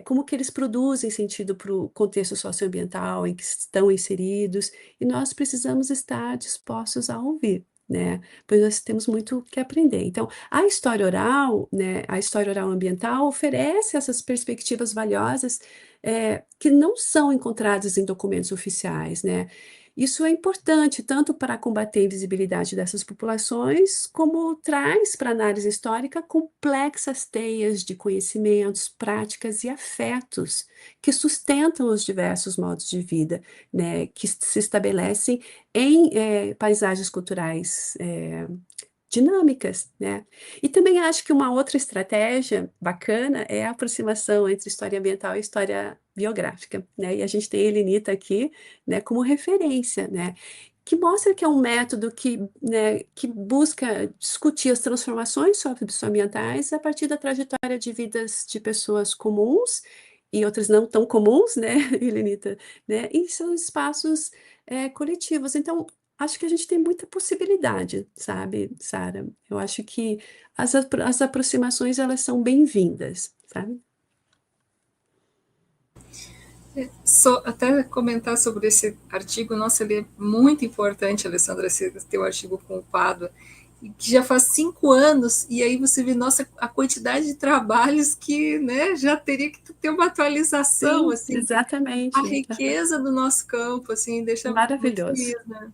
Como que eles produzem sentido para o contexto socioambiental em que estão inseridos, e nós precisamos estar dispostos a ouvir, né? Pois nós temos muito que aprender. Então, a história oral, né, a história oral ambiental oferece essas perspectivas valiosas que não são encontradas em documentos oficiais, né? Isso é importante tanto para combater a invisibilidade dessas populações, como traz para a análise histórica complexas teias de conhecimentos, práticas e afetos que sustentam os diversos modos de vida, né, que se estabelecem em paisagens culturais dinâmicas, né? E também acho que uma outra estratégia bacana é a aproximação entre história ambiental e história biográfica, né? E a gente tem a Helenita aqui, né, como referência, né? Que mostra que é um método que, né, que busca discutir as transformações socioambientais a partir da trajetória de vidas de pessoas comuns e outras não tão comuns, né, Helenita, né, em seus espaços coletivos. Então, acho que a gente tem muita possibilidade, sabe, Sara? Eu acho que as aproximações, elas são bem-vindas, sabe? Até comentar sobre esse artigo, nossa, ele é muito importante, Alessandra, esse teu artigo com o Pádua, que já faz 5 anos, e aí você vê, nossa, a quantidade de trabalhos que, né, já teria que ter uma atualização, Sim, assim, exatamente. a riqueza do nosso campo, assim, deixa muito Maravilhoso. feliz, né?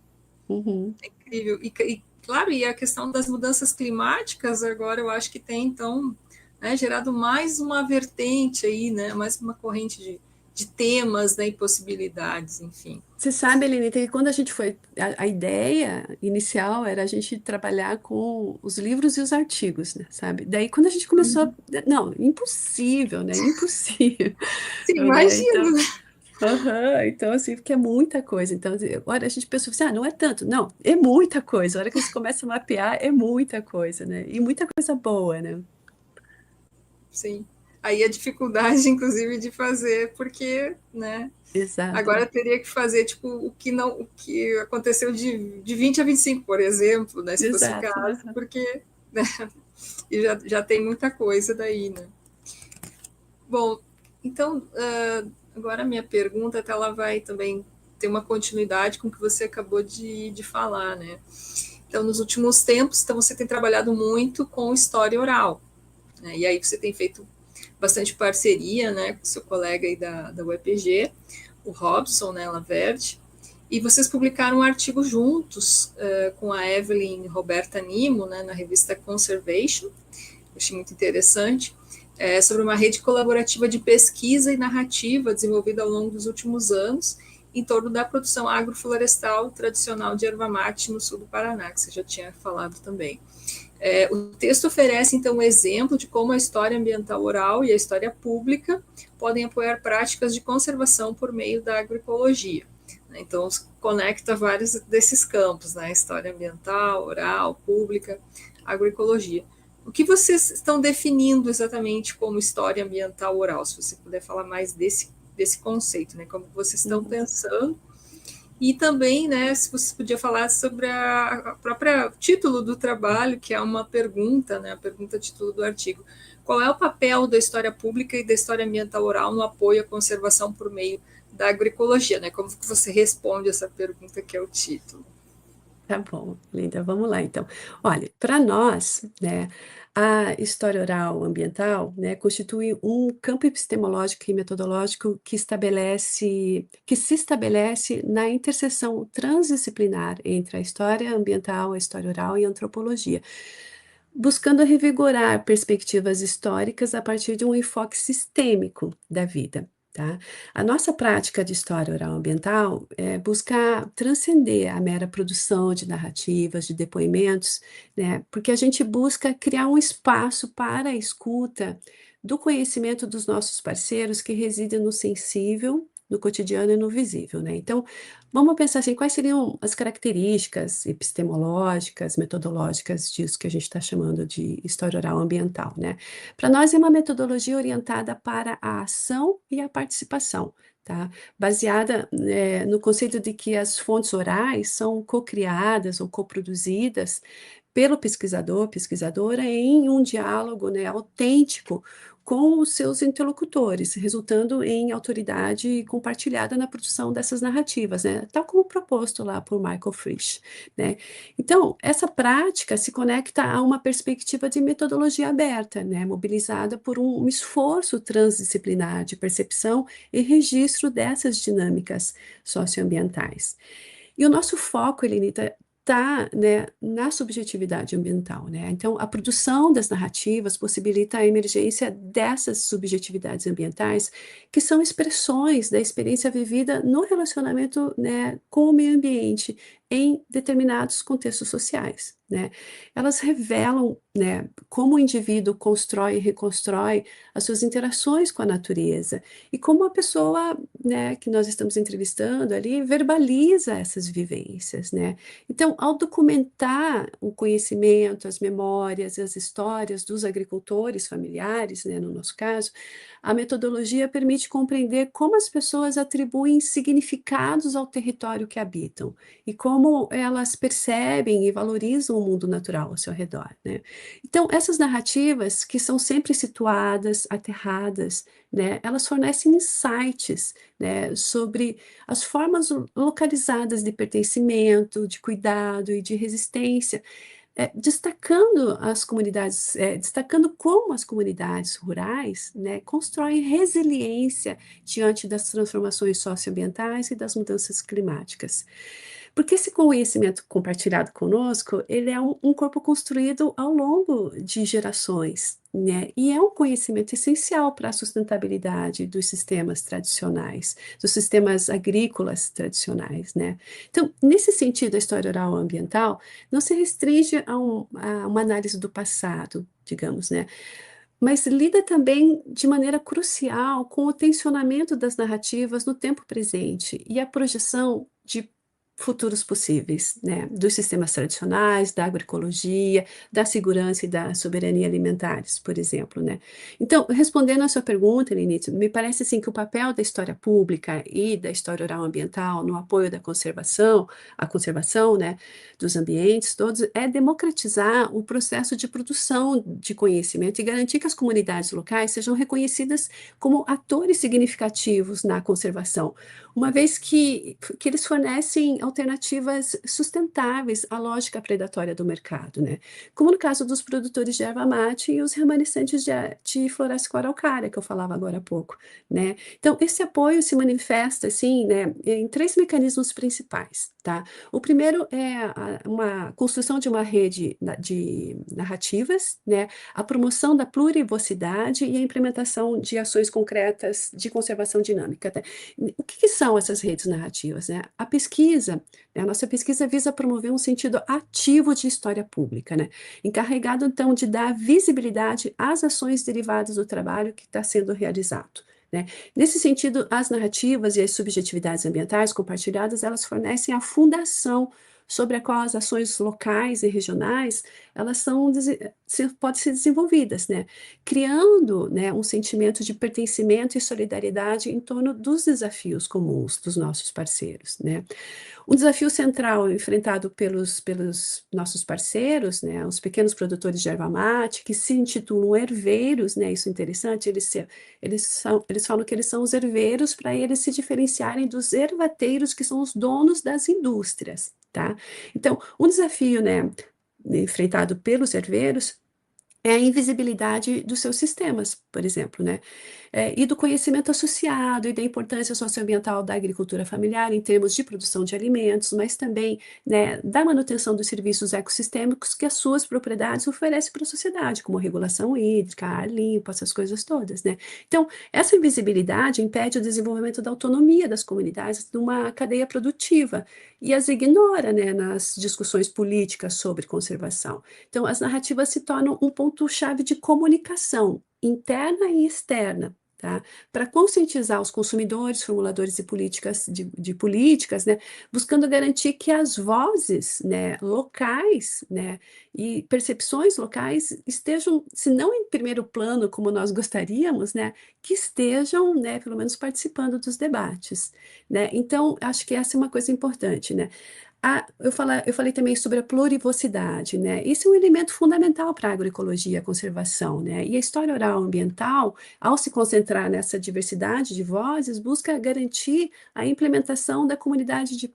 Uhum. É incrível. E, claro, e a questão das mudanças climáticas, agora eu acho que tem, então, né, gerado mais uma vertente aí, né, mais uma corrente de temas, né, e possibilidades, enfim. Você sabe, Elenita, que quando a gente foi, a ideia inicial era a gente trabalhar com os livros e os artigos, né, sabe? Daí quando a gente começou, não, impossível, né? Impossível, Sim, né? Então, imagino, né? aham, então, assim, porque é muita coisa. Então, assim, agora a gente pensou assim, não é tanto. Não, é muita coisa. A hora que você começa a mapear, é muita coisa, né? E muita coisa boa, né? Sim. Aí a dificuldade, inclusive, de fazer, porque, né, Exato, agora teria que fazer, tipo, o que aconteceu de 20 a 25, por exemplo, né, se fosse o exato. caso, Aham. porque, né, e já tem muita coisa daí, né. Bom, então, agora a minha pergunta, até ela vai também ter uma continuidade com o que você acabou de falar, né. Então, nos últimos tempos, então, você tem trabalhado muito com história oral, né, e aí você tem feito bastante parceria, né, com seu colega aí da UEPG, o Robson, né, Laverde, e vocês publicaram um artigo juntos com a Evelyn Roberta Nimo, né, na revista Conservation, eu achei muito interessante, sobre uma rede colaborativa de pesquisa e narrativa desenvolvida ao longo dos últimos anos em torno da produção agroflorestal tradicional de erva mate no sul do Paraná, que você já tinha falado também. O texto oferece, então, um exemplo de como a história ambiental oral e a história pública podem apoiar práticas de conservação por meio da agroecologia. Então, conecta vários desses campos, né? História ambiental, oral, pública, agroecologia. O que vocês estão definindo exatamente como história ambiental oral? Se você puder falar mais desse conceito, né? Como vocês estão pensando. E também, né, se você podia falar sobre a própria título do trabalho, que é uma pergunta, né, a pergunta título do artigo. Qual é o papel da história pública e da história ambiental oral no apoio à conservação por meio da agroecologia, né? Como que você responde essa pergunta que é o título? Tá bom, Linda, vamos lá então. Olha, para nós, né, a história oral ambiental, né, constitui um campo epistemológico e metodológico que se estabelece na interseção transdisciplinar entre a história ambiental, a história oral e a antropologia, buscando revigorar perspectivas históricas a partir de um enfoque sistêmico da vida. Tá? A nossa prática de história oral ambiental é buscar transcender a mera produção de narrativas, de depoimentos, né? Porque a gente busca criar um espaço para a escuta do conhecimento dos nossos parceiros que residem no sensível, no cotidiano e no visível, né? Então, vamos pensar assim, quais seriam as características epistemológicas, metodológicas disso que a gente está chamando de história oral ambiental, né? Para nós é uma metodologia orientada para a ação e a participação, tá? Baseada, no conceito de que as fontes orais são cocriadas ou coproduzidas pelo pesquisador, pesquisadora, em um diálogo, né, autêntico com os seus interlocutores, resultando em autoridade compartilhada na produção dessas narrativas, né, tal como proposto lá por Michael Frisch, né. Então, essa prática se conecta a uma perspectiva de metodologia aberta, né, mobilizada por um esforço transdisciplinar de percepção e registro dessas dinâmicas socioambientais. E o nosso foco, Elenita, está, né, na subjetividade ambiental, né? Então, a produção das narrativas possibilita a emergência dessas subjetividades ambientais, que são expressões da experiência vivida no relacionamento, né, com o meio ambiente em determinados contextos sociais, né? Elas revelam, né, como o indivíduo constrói e reconstrói as suas interações com a natureza e como a pessoa, né, que nós estamos entrevistando ali verbaliza essas vivências, né? Então, ao documentar o conhecimento, as memórias, as histórias dos agricultores familiares, né, no nosso caso, a metodologia permite compreender como as pessoas atribuem significados ao território que habitam e como elas percebem e valorizam o mundo natural ao seu redor, né? Então, essas narrativas que são sempre situadas, aterradas, né, elas fornecem insights, né, sobre as formas localizadas de pertencimento, de cuidado e de resistência, destacando as comunidades, destacando como as comunidades rurais, né, constroem resiliência diante das transformações socioambientais e das mudanças climáticas. Porque esse conhecimento compartilhado conosco, ele é um corpo construído ao longo de gerações, né? E é um conhecimento essencial para a sustentabilidade dos sistemas tradicionais, dos sistemas agrícolas tradicionais, né? Então, nesse sentido, a história oral ambiental não se restringe a uma análise do passado, digamos, né? Mas lida também de maneira crucial com o tensionamento das narrativas no tempo presente e a projeção de futuros possíveis, né, dos sistemas tradicionais, da agroecologia, da segurança e da soberania alimentares, por exemplo, né. Então, respondendo à sua pergunta, Lenite, me parece assim que o papel da história pública e da história oral ambiental no apoio da conservação, a conservação, né, dos ambientes todos, é democratizar o processo de produção de conhecimento e garantir que as comunidades locais sejam reconhecidas como atores significativos na conservação, uma vez que eles fornecem alternativas sustentáveis à lógica predatória do mercado, né? Como no caso dos produtores de erva mate e os remanescentes de floresta araucária, que eu falava agora há pouco, né? Então, esse apoio se manifesta, assim, né, em três mecanismos principais, tá? O primeiro é uma construção de uma rede de narrativas, né? A promoção da plurivocidade e a implementação de ações concretas de conservação dinâmica, tá? O que são essas redes narrativas, né? A pesquisa, né, a nossa pesquisa visa promover um sentido ativo de história pública, né? Encarregado, então, de dar visibilidade às ações derivadas do trabalho que está sendo realizado, né? Nesse sentido, as narrativas e as subjetividades ambientais compartilhadas, elas fornecem a fundação sobre a qual as ações locais e regionais, elas podem ser desenvolvidas, né? Criando, né, um sentimento de pertencimento e solidariedade em torno dos desafios comuns dos nossos parceiros, né? Um desafio central enfrentado pelos nossos parceiros, né, os pequenos produtores de erva mate, que se intitulam herveiros, né, isso é interessante, eles falam que eles são os herveiros para eles se diferenciarem dos ervateiros, que são os donos das indústrias, tá? Então, um desafio, né, enfrentado pelos herveiros é a invisibilidade dos seus sistemas, por exemplo, né? E do conhecimento associado e da importância socioambiental da agricultura familiar em termos de produção de alimentos, mas também, né, da manutenção dos serviços ecossistêmicos que as suas propriedades oferecem para a sociedade, como regulação hídrica, ar limpo, essas coisas todas, né? Então, essa invisibilidade impede o desenvolvimento da autonomia das comunidades numa cadeia produtiva e as ignora, né, nas discussões políticas sobre conservação. Então, as narrativas se tornam um ponto-chave de comunicação interna e externa, tá? Para conscientizar os consumidores, formuladores de políticas, né? Buscando garantir que as vozes, né, locais, né, e percepções locais estejam, se não em primeiro plano, como nós gostaríamos, né, que estejam, né, pelo menos participando dos debates, né? Então, acho que essa é uma coisa importante, né? Eu falei também sobre a plurivocidade, né? Isso é um elemento fundamental para a agroecologia e a conservação, né? E a história oral ambiental, ao se concentrar nessa diversidade de vozes, busca garantir a implementação da comunidade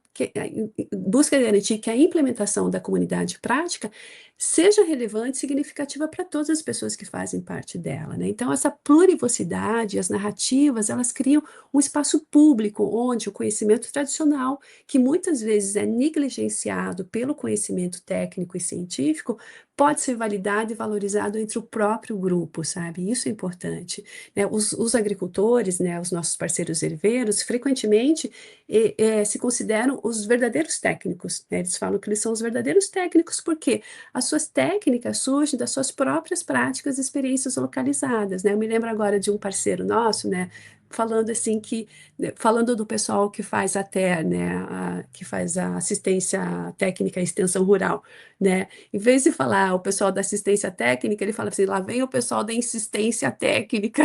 busca garantir que a implementação da comunidade prática seja relevante e significativa para todas as pessoas que fazem parte dela, né? Então, essa plurivocidade, as narrativas, elas criam um espaço público onde o conhecimento tradicional, que muitas vezes é negligenciado pelo conhecimento técnico e científico, pode ser validado e valorizado entre o próprio grupo, sabe? Isso é importante, né? Os agricultores, né, os nossos parceiros herveiros, frequentemente se consideram os verdadeiros técnicos, né? Eles falam que eles são os verdadeiros técnicos porque as suas técnicas surgem das suas próprias práticas e experiências localizadas, né? Eu me lembro agora de um parceiro nosso, né, falando assim que, falando do pessoal que faz a TER, né, que faz a assistência técnica e extensão rural, né, em vez de falar o pessoal da assistência técnica, ele fala assim, lá vem o pessoal da insistência técnica,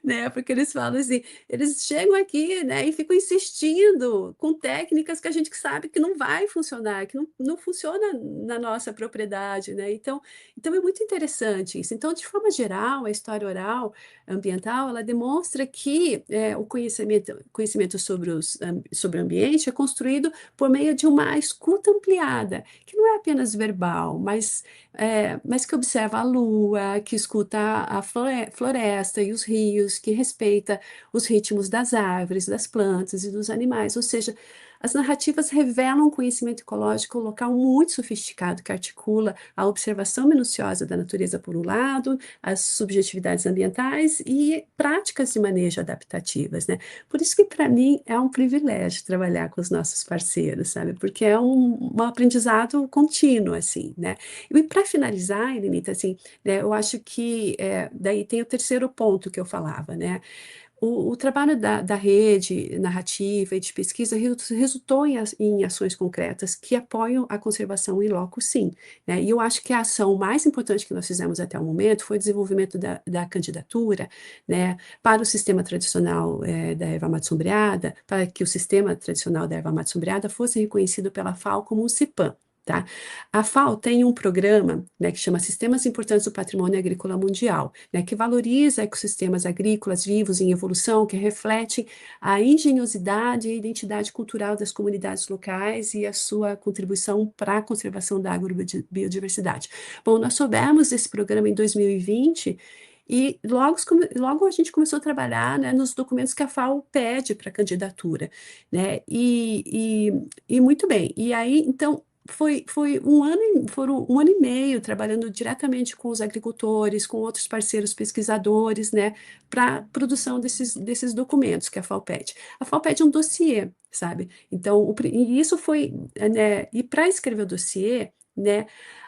né, porque eles falam assim, eles chegam aqui, né, e ficam insistindo com técnicas que a gente sabe que não vai funcionar, que não funciona na nossa propriedade, né, então é muito interessante isso. Então, de forma geral, a história oral ambiental, ela demonstra que o conhecimento sobre o ambiente é construído por meio de uma escuta ampliada, que não é apenas verbal, mas que observa a lua, que escuta a floresta e os rios, que respeita os ritmos das árvores, das plantas e dos animais. Ou seja, as narrativas revelam um conhecimento ecológico local muito sofisticado que articula a observação minuciosa da natureza por um lado, as subjetividades ambientais e práticas de manejo adaptativas, né? Por isso que para mim é um privilégio trabalhar com os nossos parceiros, sabe? Porque é um aprendizado contínuo, assim, né? E para finalizar, Elenita, assim, né, eu acho que daí tem o terceiro ponto que eu falava, né? O trabalho da rede narrativa e de pesquisa resultou em ações concretas que apoiam a conservação em loco, sim, né? E eu acho que a ação mais importante que nós fizemos até o momento foi o desenvolvimento da candidatura, né, para o sistema tradicional da erva mate sombreada, para que o sistema tradicional da erva mate sombreada fosse reconhecido pela FAO como um CIPAM. Tá? A FAO tem um programa, né, que chama Sistemas Importantes do Patrimônio Agrícola Mundial, né, que valoriza ecossistemas agrícolas vivos em evolução, que refletem a engenhosidade e identidade cultural das comunidades locais e a sua contribuição para a conservação da agrobiodiversidade. Bom, nós soubemos desse programa em 2020 e logo a gente começou a trabalhar, né, nos documentos que a FAO pede para a candidatura, né, e muito bem. E aí, então, foram um ano e meio trabalhando diretamente com os agricultores, com outros parceiros pesquisadores, né, para a produção desses documentos que a FAO pede. A FAO pede um dossiê, sabe? Então, e isso foi, né, e para escrever o dossiê, né,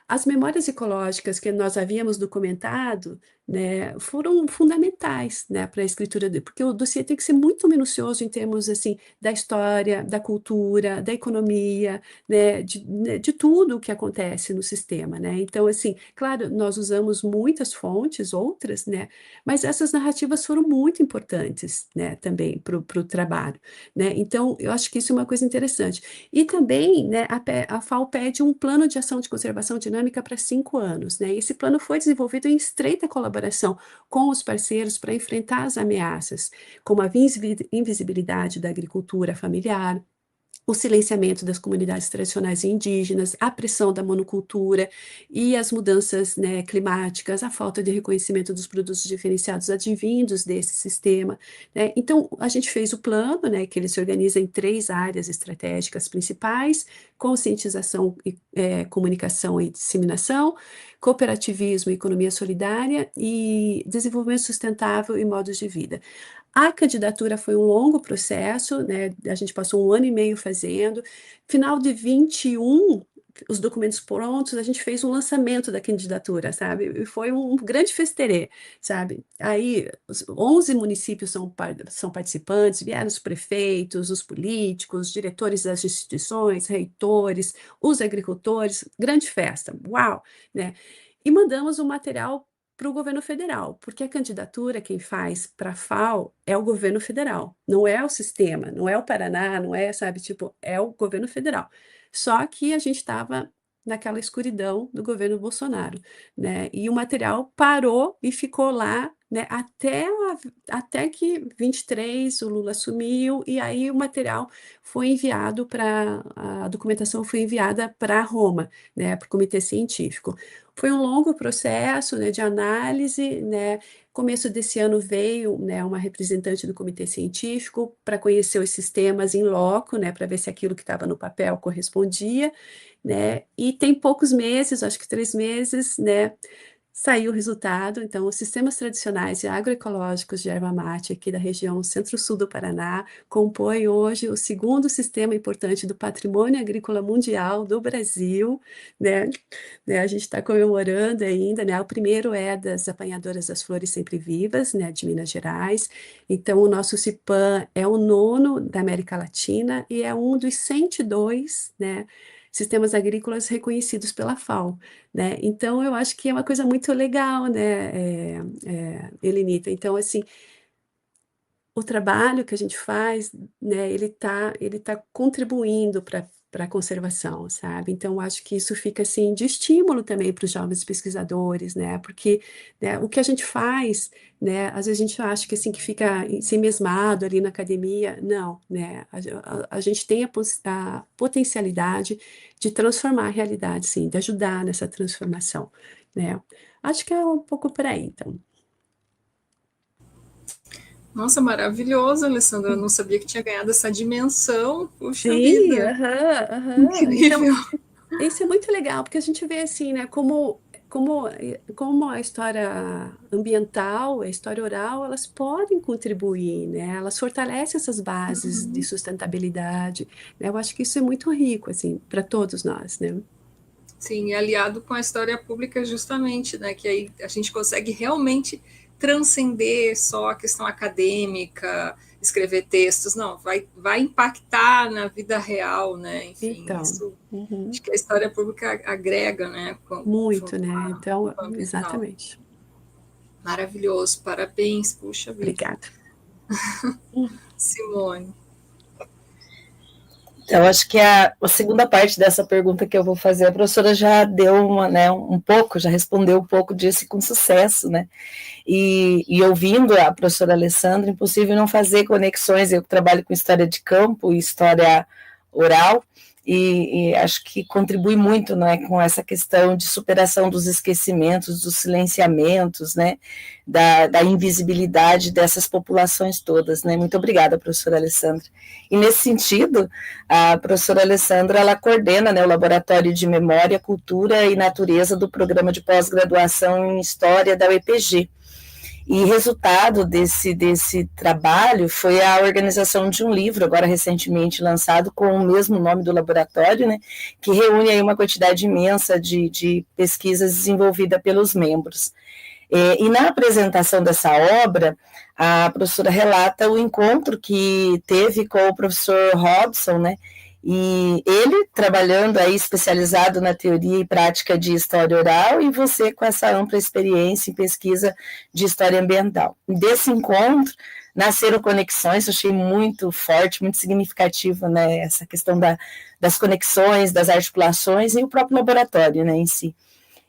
as memórias ecológicas que nós havíamos documentado, né, foram fundamentais, né, para a escritura, porque o dossiê tem que ser muito minucioso em termos assim da história, da cultura, da economia, né, de tudo o que acontece no sistema, né? Então, assim, claro, nós usamos muitas fontes, outras, né? Mas essas narrativas foram muito importantes, né, também para o trabalho, né? Então, eu acho que isso é uma coisa interessante. E também, né, a FAO pede um plano de ação de conservação dinâmica para 5 anos, né? Esse plano foi desenvolvido em estreita colaboração com os parceiros para enfrentar as ameaças, como a invisibilidade da agricultura familiar, o silenciamento das comunidades tradicionais e indígenas, a pressão da monocultura e as mudanças, né, climáticas, a falta de reconhecimento dos produtos diferenciados advindos desse sistema, né? Então, a gente fez o plano, né, que ele se organiza em 3 áreas estratégicas principais: conscientização, comunicação e disseminação, cooperativismo e economia solidária e desenvolvimento sustentável e modos de vida. A candidatura foi um longo processo, né? A gente passou um ano e meio fazendo. Final de 21, os documentos prontos, a gente fez um lançamento da candidatura, sabe? E foi um grande festerê, sabe? Aí, os 11 municípios são participantes, vieram os prefeitos, os políticos, diretores das instituições, reitores, os agricultores, grande festa, uau, né? E mandamos o material para o governo federal, porque a candidatura quem faz para a FAO é o governo federal, não é o sistema, não é o Paraná, não é, sabe, tipo, é o governo federal. Só que a gente estava naquela escuridão do governo Bolsonaro, né? E o material parou e ficou lá, né, até que 23 o Lula assumiu, e aí o material foi enviado para, a documentação foi enviada para Roma, né, para o comitê científico. Foi um longo processo, né, de análise, né. Começo desse ano veio, né, uma representante do comitê científico para conhecer os sistemas em loco, né, para ver se aquilo que estava no papel correspondia, né. E tem poucos meses, acho que 3 meses, né, saiu o resultado. Então, os sistemas tradicionais e agroecológicos de erva mate aqui da região centro-sul do Paraná compõem hoje o segundo sistema importante do patrimônio agrícola mundial do Brasil, né? A gente está comemorando ainda, né? O primeiro é das apanhadoras das flores sempre vivas, né? De Minas Gerais. Então, o nosso CIPAM é o nono da América Latina e é um dos 102, né, sistemas agrícolas reconhecidos pela FAO, né? Então, eu acho que é uma coisa muito legal, né, Helenita? Então, assim, o trabalho que a gente faz, né, ele tá contribuindo para a conservação, sabe? Então, acho que isso fica, assim, de estímulo também para os jovens pesquisadores, né? Porque, né, o que a gente faz, né, às vezes a gente acha que, assim, que fica se mesmado ali na academia. Não, né? A gente tem a potencialidade de transformar a realidade, sim, de ajudar nessa transformação, né? Acho que é um pouco por aí, então. Nossa, maravilhoso, Alessandra. Eu não sabia que tinha ganhado essa dimensão. Puxa Sim, vida, aham, aham. Então, incrível. isso é muito legal, porque a gente vê assim, né, como a história ambiental, a história oral, elas podem contribuir, né? Elas fortalecem essas bases de sustentabilidade, né? Eu acho que isso é muito rico, assim, para todos nós, né? Sim, aliado com a história pública, justamente, né? Que aí a gente consegue realmente transcender só a questão acadêmica, escrever textos, não, vai impactar na vida real, né? Enfim, Então, isso uhum, acho que a história pública agrega, né? muito, Junto né? Então, com o ambiental. exatamente. Maravilhoso, parabéns, puxa vida. Obrigada. Simone. Então, acho que a segunda parte dessa pergunta que eu vou fazer, a professora já deu um pouco, já respondeu um pouco disso com sucesso, né? E ouvindo a professora Alessandra, impossível não fazer conexões. Eu trabalho com história de campo e história oral, e acho que contribui muito, né, com essa questão de superação dos esquecimentos, dos silenciamentos, né, da invisibilidade dessas populações todas, né. Muito obrigada, professora Alessandra. E nesse sentido, a professora Alessandra, ela coordena, né, o Laboratório de Memória, Cultura e Natureza do Programa de Pós-Graduação em História da UEPG. E resultado desse trabalho foi a organização de um livro, agora recentemente lançado, com o mesmo nome do laboratório, né, que reúne aí uma quantidade imensa de pesquisas desenvolvidas pelos membros. E na apresentação dessa obra, a professora relata o encontro que teve com o professor Robson, né, e ele trabalhando aí especializado na teoria e prática de história oral, e você com essa ampla experiência em pesquisa de história ambiental. Desse encontro nasceram conexões, eu achei muito forte, muito significativo, né, essa questão das conexões, das articulações e o próprio laboratório, né, em si.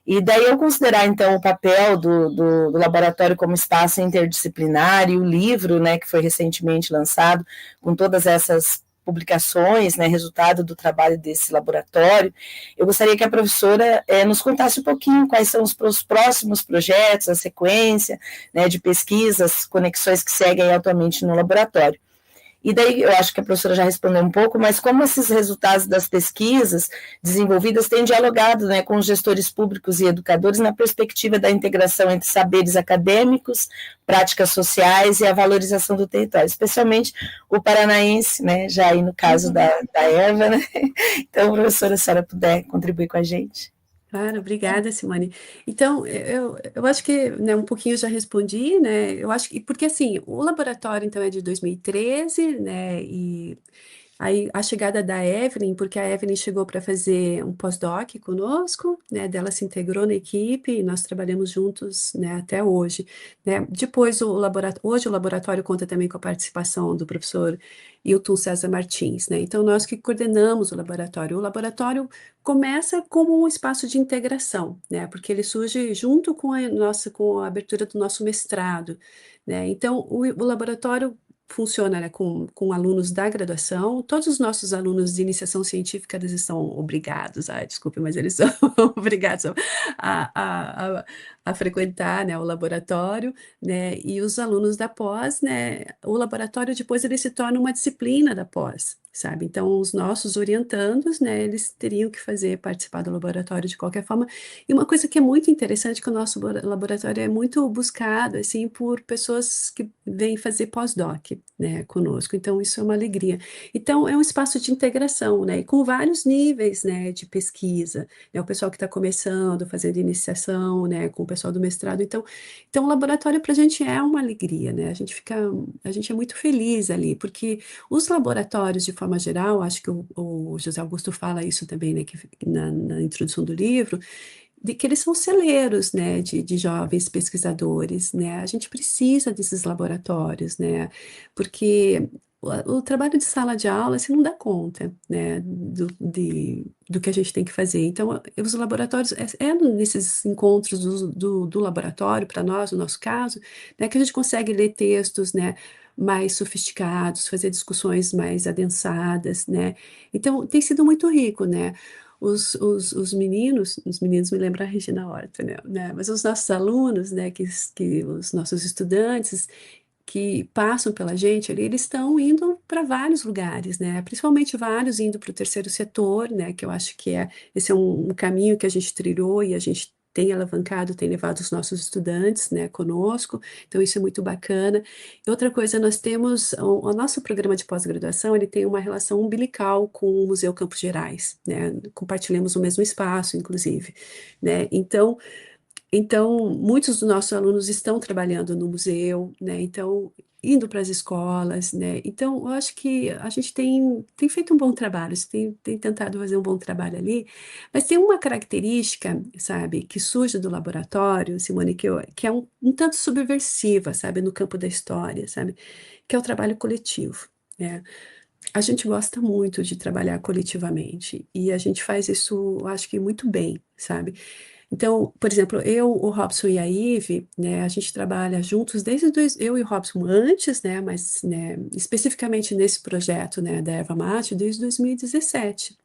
E daí eu considerar, então, o papel do laboratório como espaço interdisciplinar e o livro, né, que foi recentemente lançado, com todas essas publicações, né, resultado do trabalho desse laboratório, eu gostaria que a professora nos contasse um pouquinho quais são os próximos projetos, a sequência, né, de pesquisas, conexões que seguem atualmente no laboratório. E daí, eu acho que a professora já respondeu um pouco, mas como esses resultados das pesquisas desenvolvidas têm dialogado, né, com os gestores públicos e educadores na perspectiva da integração entre saberes acadêmicos, práticas sociais e a valorização do território, especialmente o paranaense, né, já aí no caso da erva, né? Então, professora, se a senhora puder contribuir com a gente. Claro, obrigada, Simone. Então, eu acho que, né, um pouquinho eu já respondi, né? Eu acho que, porque assim, o laboratório, então, é de 2013, né? E Aí a chegada da Evelyn, porque a Evelyn chegou para fazer um pós-doc conosco, né? Dela se integrou na equipe e nós trabalhamos juntos, né, até hoje, né? Depois hoje o laboratório conta também com a participação do professor Hilton César Martins, né? Então nós que coordenamos o laboratório. O laboratório começa como um espaço de integração, né? Porque ele surge junto com a abertura do nosso mestrado, né? Então o laboratório funciona, né, com alunos da graduação. Todos os nossos alunos de iniciação científica, eles estão obrigados, desculpe, mas eles são obrigados a frequentar, né, o laboratório, né, e os alunos da pós, né, o laboratório depois ele se torna uma disciplina da pós, sabe? Então, os nossos orientandos, né, eles teriam que participar do laboratório de qualquer forma. E uma coisa que é muito interessante é que o nosso laboratório é muito buscado, assim, por pessoas que vêm fazer pós-doc, né, conosco. Então, isso é uma alegria. Então, é um espaço de integração, né, e com vários níveis, né, de pesquisa, né, o pessoal que está começando, fazendo iniciação, né, com o pessoal do mestrado. Então o laboratório para a gente é uma alegria, né, a gente é muito feliz ali, porque os laboratórios, de forma geral, acho que o José Augusto fala isso também, né, que, na introdução do livro, de que eles são celeiros, né, de jovens pesquisadores, né, a gente precisa desses laboratórios, né, porque o trabalho de sala de aula, você não dá conta, né, do que a gente tem que fazer. Então, os laboratórios, é nesses encontros do laboratório, para nós, no nosso caso, né, que a gente consegue ler textos, né, mais sofisticados, fazer discussões mais adensadas, né, então tem sido muito rico, né, os meninos me lembram a Regina Horta, né? Mas os nossos alunos, né, que os nossos estudantes que passam pela gente ali, eles estão indo para vários lugares, né? Principalmente vários indo para o terceiro setor, né? Que eu acho que esse é um caminho que a gente trilhou e a gente tem alavancado, tem levado os nossos estudantes, né, conosco, então isso é muito bacana. E outra coisa, nós temos, o nosso programa de pós-graduação, ele tem uma relação umbilical com o Museu Campos Gerais, né, compartilhamos o mesmo espaço, inclusive, né, então, muitos dos nossos alunos estão trabalhando no museu, né? Então, indo para as escolas, né? Então, eu acho que a gente tem feito um bom trabalho, tem tentado fazer um bom trabalho ali, mas tem uma característica, sabe, que surge do laboratório, Simone, que é um tanto subversiva, sabe, no campo da história, sabe, que é o trabalho coletivo, né? A gente gosta muito de trabalhar coletivamente e a gente faz isso, eu acho que muito bem, sabe? Então, por exemplo, o Robson e a Ive, né, a gente trabalha juntos eu e o Robson antes, né, mas, né, especificamente nesse projeto, né, da Erva Mate, desde 2017.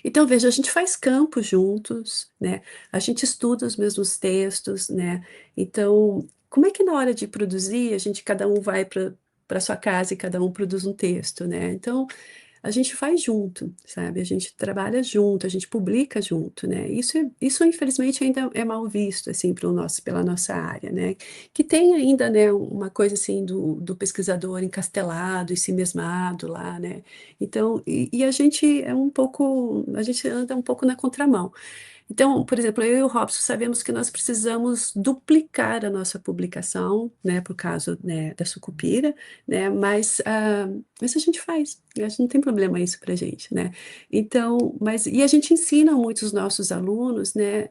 Então, veja, a gente faz campo juntos, né, a gente estuda os mesmos textos, né, então, como é que na hora de produzir, cada um vai para sua casa e cada um produz um texto, né? Então, a gente faz junto, sabe? A gente trabalha junto, a gente publica junto, né? Isso infelizmente ainda é mal visto, assim, pela nossa área, né? Que tem ainda, né, uma coisa assim do pesquisador encastelado e si mesmado lá, né? Então, e a gente anda um pouco na contramão. Então, por exemplo, eu e o Robson sabemos que nós precisamos duplicar a nossa publicação, né, por causa, né, da sucupira, né, mas a gente faz, a gente não tem problema isso para a gente, né. Então, e a gente ensina muito os nossos alunos, né,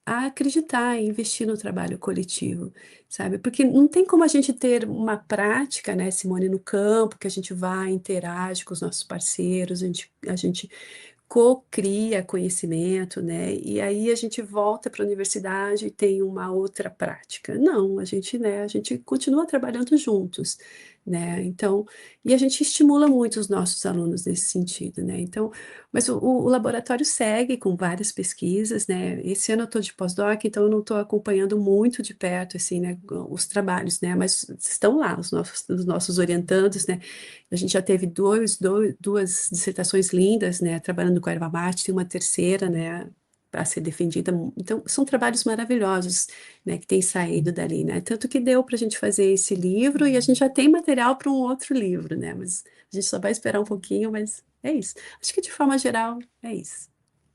a acreditar e investir no trabalho coletivo, sabe? Porque não tem como a gente ter uma prática, né, Simone, no campo, que a gente vai, interage com os nossos parceiros, a gente co-cria conhecimento, né? E aí a gente volta para a universidade e tem uma outra prática. Não, né, a gente continua trabalhando juntos, né? Então, e a gente estimula muito os nossos alunos nesse sentido, né? Então, mas o laboratório segue com várias pesquisas, né? Esse ano eu estou de pós-doc, então eu não estou acompanhando muito de perto, assim, né, os trabalhos, né? Mas estão lá, os nossos orientandos, né? A gente já teve duas dissertações lindas, né, trabalhando com a erva mate, tem uma terceira, né, para ser defendida. Então, são trabalhos maravilhosos, né, que têm saído dali, né, tanto que deu para a gente fazer esse livro e a gente já tem material para um outro livro, né, mas a gente só vai esperar um pouquinho, mas é isso. Acho que de forma geral é isso.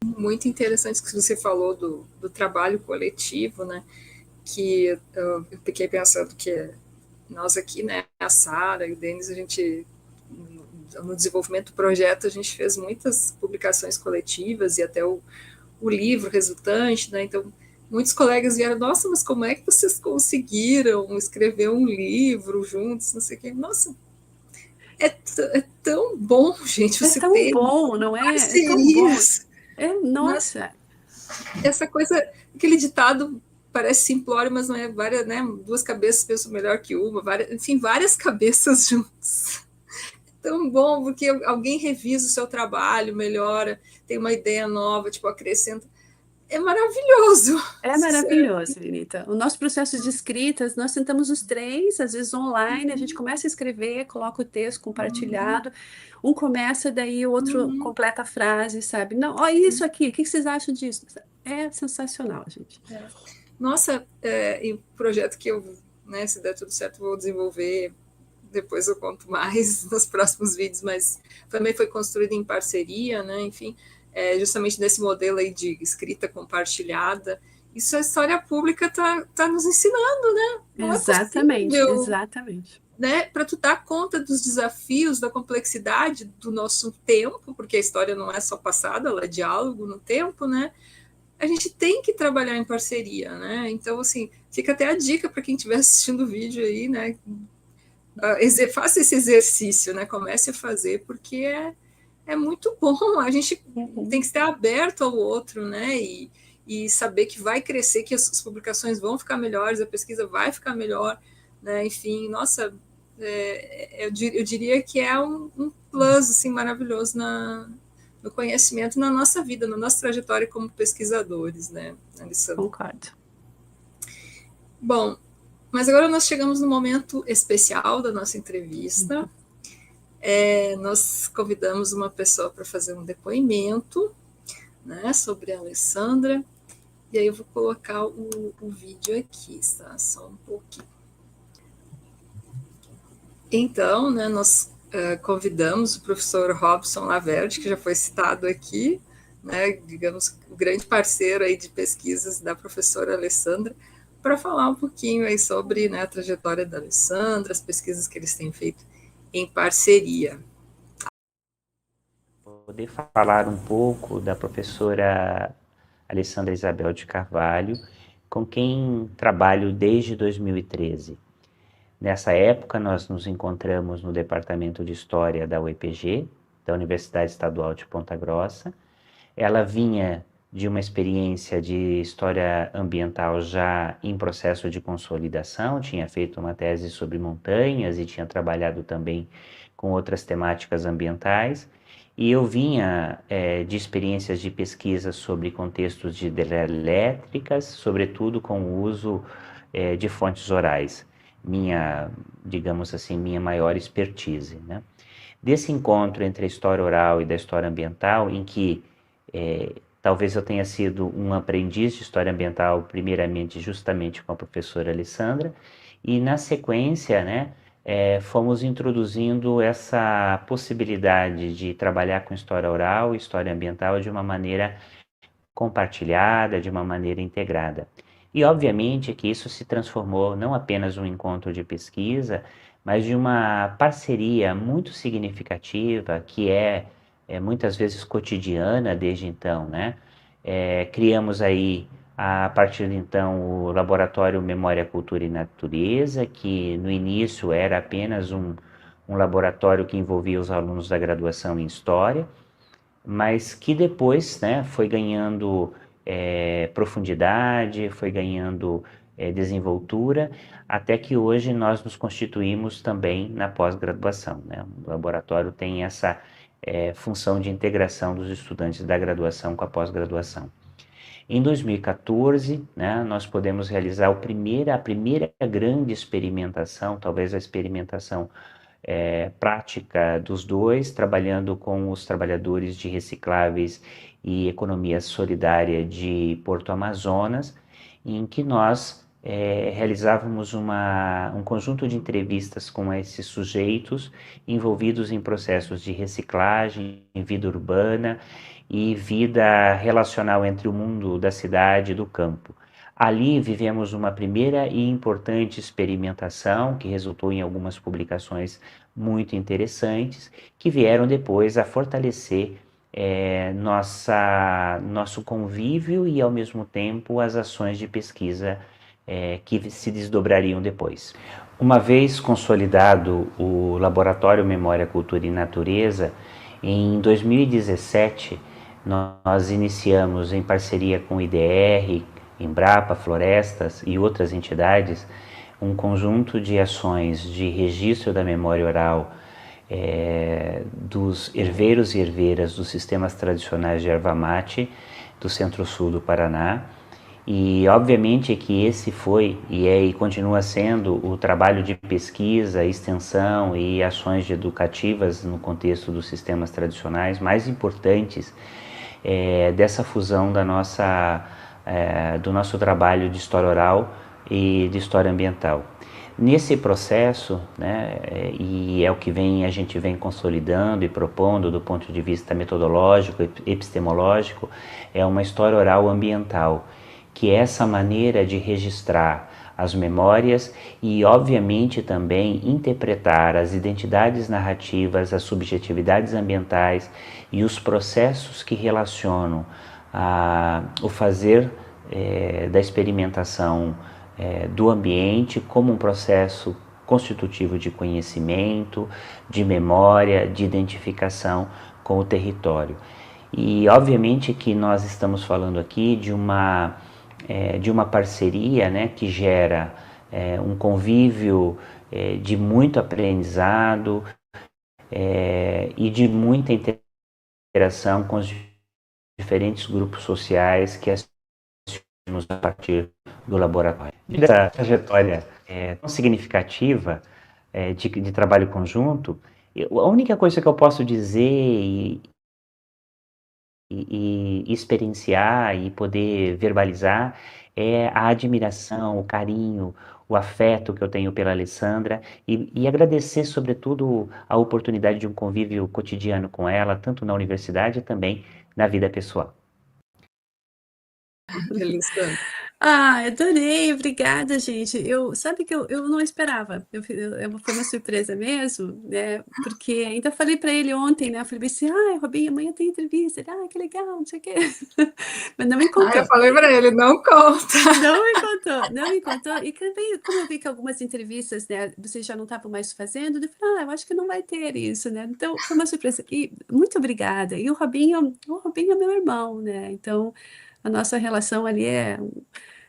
Muito interessante que você falou do trabalho coletivo, né, que eu fiquei pensando que nós aqui, né, a Sara e o Denis, a gente no desenvolvimento do projeto, a gente fez muitas publicações coletivas e até o livro resultante, né? Então, muitos colegas vieram, nossa, mas como é que vocês conseguiram escrever um livro juntos, não sei o quê. Nossa, é tão bom, gente, É você tão ter bom, não é? É tão bom. parcerias. Nossa, Essa coisa, aquele ditado parece simplório, mas não é, várias, né? Duas cabeças pensam melhor que uma, enfim, várias cabeças juntas. Tão bom, porque alguém revisa o seu trabalho, melhora, tem uma ideia nova, tipo, acrescenta. É maravilhoso. é maravilhoso, Lenita. O nosso processo de escritas, nós tentamos os três, às vezes online, a gente começa a escrever, coloca o texto compartilhado, um começa, daí o outro completa a frase, sabe? Não, ó, isso aqui, o que vocês acham disso? É sensacional, gente. Nossa, e o projeto que eu, né, se der tudo certo, vou desenvolver, depois eu conto mais nos próximos vídeos, mas também foi construído em parceria, né, enfim, justamente nesse modelo aí de escrita compartilhada. Isso a história pública tá nos ensinando, né? Não Exatamente, é possível, exatamente. né, para tu dar conta dos desafios, da complexidade do nosso tempo, porque a história não é só passada, ela é diálogo no tempo, né? A gente tem que trabalhar em parceria, né? Então, assim, fica até a dica para quem estiver assistindo o vídeo aí, né? Faça esse exercício, né? Comece a fazer, porque é muito bom. A gente tem que estar aberto ao outro, né? E saber que vai crescer, que as publicações vão ficar melhores, a pesquisa vai ficar melhor, né? Enfim, nossa, eu diria que é um plus assim, maravilhoso no conhecimento, na nossa vida, na nossa trajetória como pesquisadores, né, Alessandra? Concordo. Bom, mas agora nós chegamos no momento especial da nossa entrevista. Nós convidamos uma pessoa para fazer um depoimento, né, sobre a Alessandra, e aí eu vou colocar o vídeo aqui, tá? Só um pouquinho. Então, né, nós convidamos o professor Robson Laverde, que já foi citado aqui, né, digamos, o grande parceiro aí de pesquisas da professora Alessandra, para falar um pouquinho aí sobre, né, a trajetória da Alessandra, as pesquisas que eles têm feito em parceria. Poder falar um pouco da professora Alessandra Isabel de Carvalho, com quem trabalho desde 2013. Nessa época, nós nos encontramos no Departamento de História da UEPG, da Universidade Estadual de Ponta Grossa. Ela vinha de uma experiência de história ambiental já em processo de consolidação, tinha feito uma tese sobre montanhas e tinha trabalhado também com outras temáticas ambientais. E eu vinha de experiências de pesquisa sobre contextos de hidrelétricas, sobretudo com o uso de fontes orais. Digamos assim, minha maior expertise, né? Desse encontro entre a história oral e da história ambiental, em que talvez eu tenha sido um aprendiz de história ambiental, primeiramente justamente com a professora Alessandra, e na sequência, né, fomos introduzindo essa possibilidade de trabalhar com história oral e história ambiental de uma maneira compartilhada, de uma maneira integrada. E, obviamente, que isso se transformou não apenas um encontro de pesquisa, mas de uma parceria muito significativa, que muitas vezes cotidiana desde então, né? Criamos aí, a partir de então, o Laboratório Memória, Cultura e Natureza, que no início era apenas um laboratório que envolvia os alunos da graduação em História, mas que depois, né, foi ganhando profundidade, foi ganhando desenvoltura, até que hoje nós nos constituímos também na pós-graduação, né? O laboratório tem essa função de integração dos estudantes da graduação com a pós-graduação. Em 2014, né, nós podemos realizar a primeira grande experimentação, talvez a experimentação prática dos dois, trabalhando com os trabalhadores de recicláveis e economia solidária de Porto Amazonas, em que nós realizávamos um conjunto de entrevistas com esses sujeitos envolvidos em processos de reciclagem, em vida urbana e vida relacional entre o mundo da cidade e do campo. Ali vivemos uma primeira e importante experimentação que resultou em algumas publicações muito interessantes, que vieram depois a fortalecer nosso convívio e, ao mesmo tempo, as ações de pesquisa que se desdobrariam depois. Uma vez consolidado o Laboratório Memória, Cultura e Natureza, em 2017, nós iniciamos, em parceria com o IDR, Embrapa, Florestas e outras entidades, um conjunto de ações de registro da memória oral dos herveiros e herveiras dos sistemas tradicionais de erva mate do centro-sul do Paraná. E obviamente que esse foi e continua sendo o trabalho de pesquisa, extensão e ações educativas no contexto dos sistemas tradicionais mais importantes dessa fusão do nosso trabalho de história oral e de história ambiental. Nesse processo, né, e é o que a gente vem consolidando e propondo do ponto de vista metodológico, epistemológico, é uma história oral ambiental, que é essa maneira de registrar as memórias e, obviamente, também interpretar as identidades narrativas, as subjetividades ambientais e os processos que relacionam o fazer da experimentação do ambiente como um processo constitutivo de conhecimento, de memória, de identificação com o território. E, obviamente, que nós estamos falando aqui de uma parceria, né, que gera um convívio de muito aprendizado e de muita interação com os diferentes grupos sociais que assistimos a partir do laboratório. Essa trajetória tão significativa de trabalho conjunto, a única coisa que eu posso dizer e experienciar e poder verbalizar é a admiração, o carinho, o afeto que eu tenho pela Alessandra e agradecer, sobretudo, a oportunidade de um convívio cotidiano com ela, tanto na universidade e também na vida pessoal. Alessandra. Adorei, obrigada, gente. Sabe que eu não esperava. Foi uma surpresa mesmo, né? Porque ainda falei para ele ontem, né? Eu falei assim, Robinho, amanhã tem entrevista. Ele, que legal, não sei o quê. Mas não me contou. Eu falei para ele, não conta. Não me contou. E também, como eu vi que algumas entrevistas, né, vocês já não estavam mais fazendo, eu falei, eu acho que não vai ter isso, né? Então, foi uma surpresa. E muito obrigada. E o Robinho é meu irmão, né? Então, a nossa relação ali é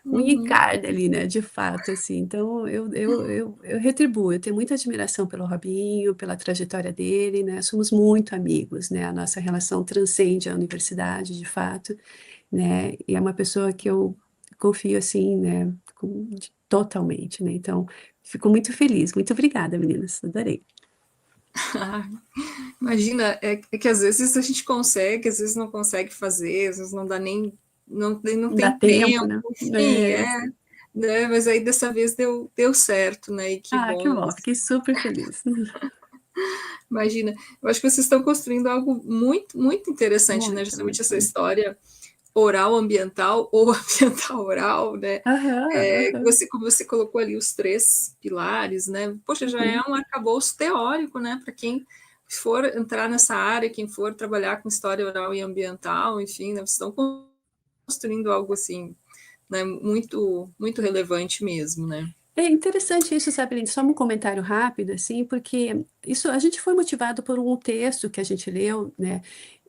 unha e carne ali, né, de fato, assim. Então, eu retribuo, eu tenho muita admiração pelo Robinho, pela trajetória dele, né, somos muito amigos, né, a nossa relação transcende a universidade, de fato, né, e é uma pessoa que eu confio, assim, né, totalmente, né, então, fico muito feliz. Muito obrigada, meninas, adorei. Imagina, é que às vezes a gente consegue, às vezes não consegue fazer, às vezes não dá nem... Não tem tempo, né? Enfim, né? Mas aí dessa vez deu certo, né? E que bom. Que bom, fiquei super feliz. Imagina, eu acho que vocês estão construindo algo muito, muito interessante, né? Justamente essa história oral ambiental ou ambiental oral, né? Como você colocou ali os 3 pilares, né? Poxa, já é um arcabouço teórico, né? Para quem for entrar nessa área, quem for trabalhar com história oral e ambiental, enfim, né? Vocês estão construindo algo assim, né, muito, muito relevante mesmo, né? É interessante isso, sabe, Lindy? Só um comentário rápido, assim, porque a gente foi motivado por um texto que a gente leu, né?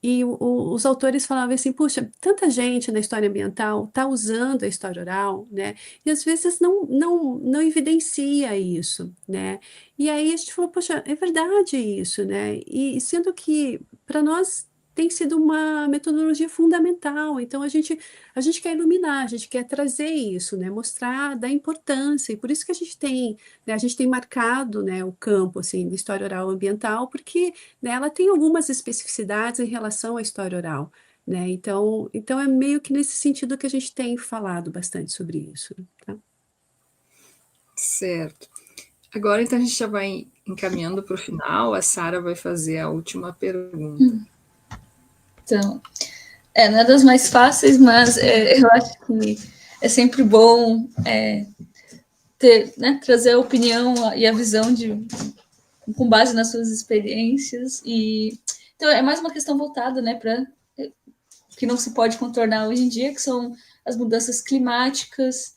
E os autores falavam assim, puxa, tanta gente na história ambiental está usando a história oral, né? E às vezes não evidencia isso, né? E aí a gente falou, poxa, é verdade isso, né? E sendo que para nós tem sido uma metodologia fundamental, então a gente quer iluminar, a gente quer trazer isso, né? Mostrar da importância, e por isso que a gente tem marcado, né, o campo assim, de história oral ambiental, porque, né, ela tem algumas especificidades em relação à história oral, né? Então é meio que nesse sentido que a gente tem falado bastante sobre isso. Tá? Certo. Agora, então, a gente já vai encaminhando para o final, a Sara vai fazer a última pergunta. Então, não é das mais fáceis, mas eu acho que é sempre bom ter, né, trazer a opinião e a visão com base nas suas experiências. Então, é mais uma questão voltada, né, para que não se pode contornar hoje em dia, que são as mudanças climáticas,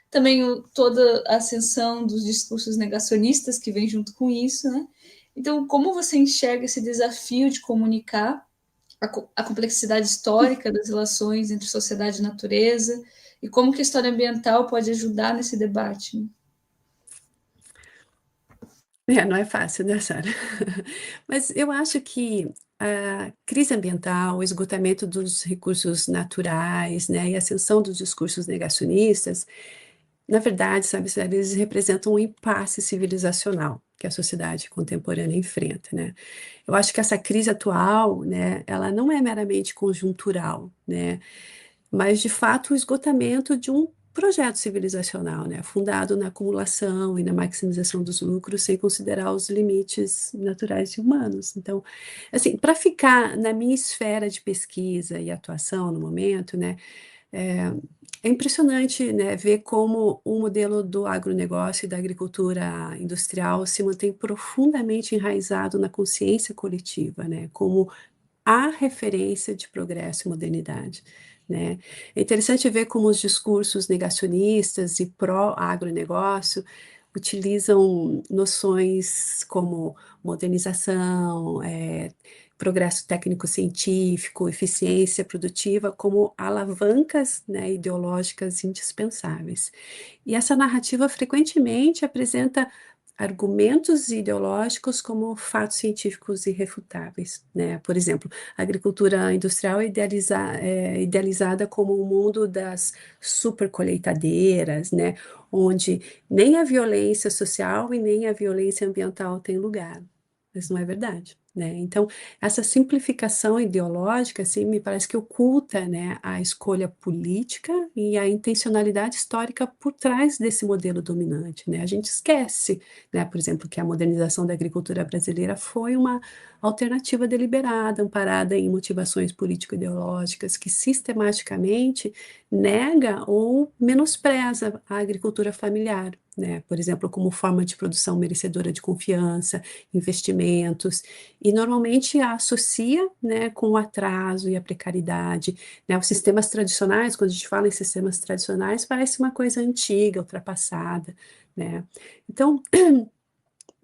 também toda a ascensão dos discursos negacionistas que vem junto com isso, né? Então, como você enxerga esse desafio de comunicar a complexidade histórica das relações entre sociedade e natureza, e como que a história ambiental pode ajudar nesse debate? Não é fácil, né, Sara? Mas eu acho que a crise ambiental, o esgotamento dos recursos naturais, né, e a ascensão dos discursos negacionistas, na verdade, sabe, Sara, eles representam um impasse civilizacional que a sociedade contemporânea enfrenta, né? Eu acho que essa crise atual, né, ela não é meramente conjuntural, né, mas de fato o esgotamento de um projeto civilizacional, né, fundado na acumulação e na maximização dos lucros, sem considerar os limites naturais e humanos. Então, assim, para ficar na minha esfera de pesquisa e atuação no momento, né, é, é impressionante, né, ver como o modelo do agronegócio e da agricultura industrial se mantém profundamente enraizado na consciência coletiva, né, como a referência de progresso e modernidade, né? É interessante ver como os discursos negacionistas e pró-agronegócio utilizam noções como modernização, progresso técnico-científico, eficiência produtiva como alavancas, né, ideológicas indispensáveis. E essa narrativa frequentemente apresenta argumentos ideológicos como fatos científicos irrefutáveis, né? Por exemplo, a agricultura industrial é idealizada como o mundo das supercolheitadeiras, né? Onde nem a violência social e nem a violência ambiental têm lugar. Mas não é verdade, né? Então, essa simplificação ideológica, assim, me parece que oculta, né, a escolha política e a intencionalidade histórica por trás desse modelo dominante, né? A gente esquece, né, por exemplo, que a modernização da agricultura brasileira foi uma alternativa deliberada, amparada em motivações político-ideológicas que sistematicamente nega ou menospreza a agricultura familiar, né? Por exemplo, como forma de produção merecedora de confiança, investimentos, e normalmente a associa, né, com o atraso e a precariedade, né? Os sistemas tradicionais, quando a gente fala em sistemas tradicionais, parece uma coisa antiga, ultrapassada, né? Então,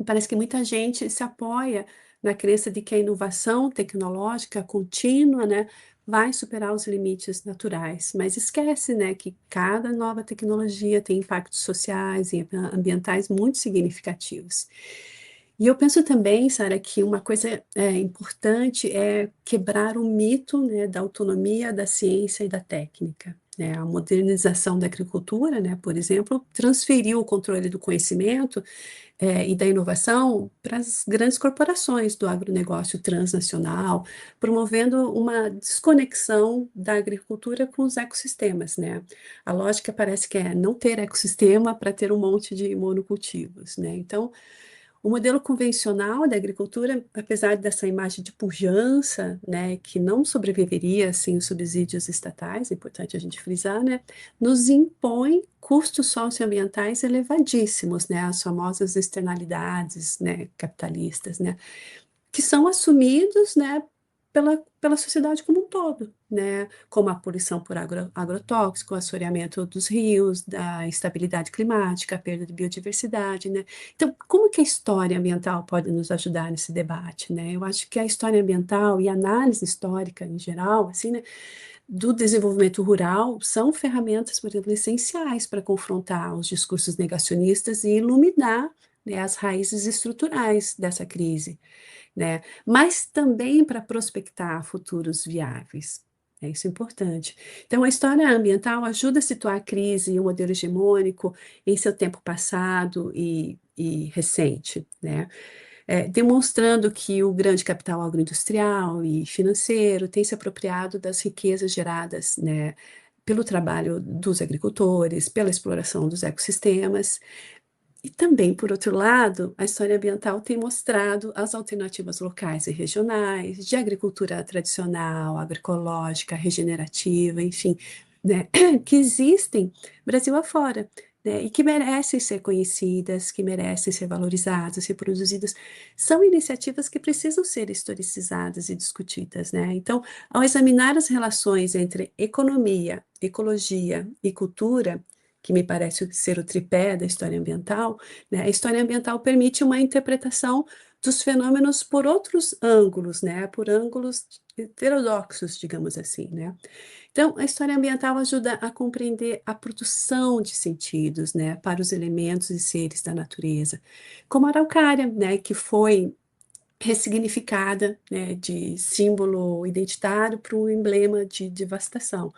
parece que muita gente se apoia na crença de que a inovação tecnológica contínua, né, vai superar os limites naturais, mas esquece, né, que cada nova tecnologia tem impactos sociais e ambientais muito significativos. E eu penso também, Sara, que uma coisa importante é quebrar o mito, né, da autonomia da ciência e da técnica, né? A modernização da agricultura, né, por exemplo, transferiu o controle do conhecimento e da inovação para as grandes corporações do agronegócio transnacional, promovendo uma desconexão da agricultura com os ecossistemas, né? A lógica parece que é não ter ecossistema para ter um monte de monocultivos, né? Então, o modelo convencional da agricultura, apesar dessa imagem de pujança, né, que não sobreviveria sem os subsídios estatais, é importante a gente frisar, né, nos impõe custos socioambientais elevadíssimos, né, as famosas externalidades, né, capitalistas, né, que são assumidos, né, pela sociedade como um todo, né, como a poluição por agrotóxico, o assoreamento dos rios, da instabilidade climática, a perda de biodiversidade, né. Então, como que a história ambiental pode nos ajudar nesse debate, né? Eu acho que a história ambiental e a análise histórica em geral, assim, né, do desenvolvimento rural são ferramentas, por exemplo, essenciais para confrontar os discursos negacionistas e iluminar, né, as raízes estruturais dessa crise, né? Mas também para prospectar futuros viáveis. É isso importante. Então, a história ambiental ajuda a situar a crise e o modelo hegemônico em seu tempo passado e recente, né? Demonstrando que o grande capital agroindustrial e financeiro tem se apropriado das riquezas geradas, né, pelo trabalho dos agricultores, pela exploração dos ecossistemas, e também, por outro lado, a história ambiental tem mostrado as alternativas locais e regionais, de agricultura tradicional, agroecológica, regenerativa, enfim, né, que existem Brasil afora, né, e que merecem ser conhecidas, que merecem ser valorizadas, reproduzidas. São iniciativas que precisam ser historicizadas e discutidas, né? Então, ao examinar as relações entre economia, ecologia e cultura, que me parece ser o tripé da história ambiental, né, a história ambiental permite uma interpretação dos fenômenos por outros ângulos, né, por ângulos heterodoxos, digamos assim, né? Então, a história ambiental ajuda a compreender a produção de sentidos, né, para os elementos e seres da natureza, como a araucária, né, que foi ressignificada, né, de símbolo identitário para um emblema de devastação,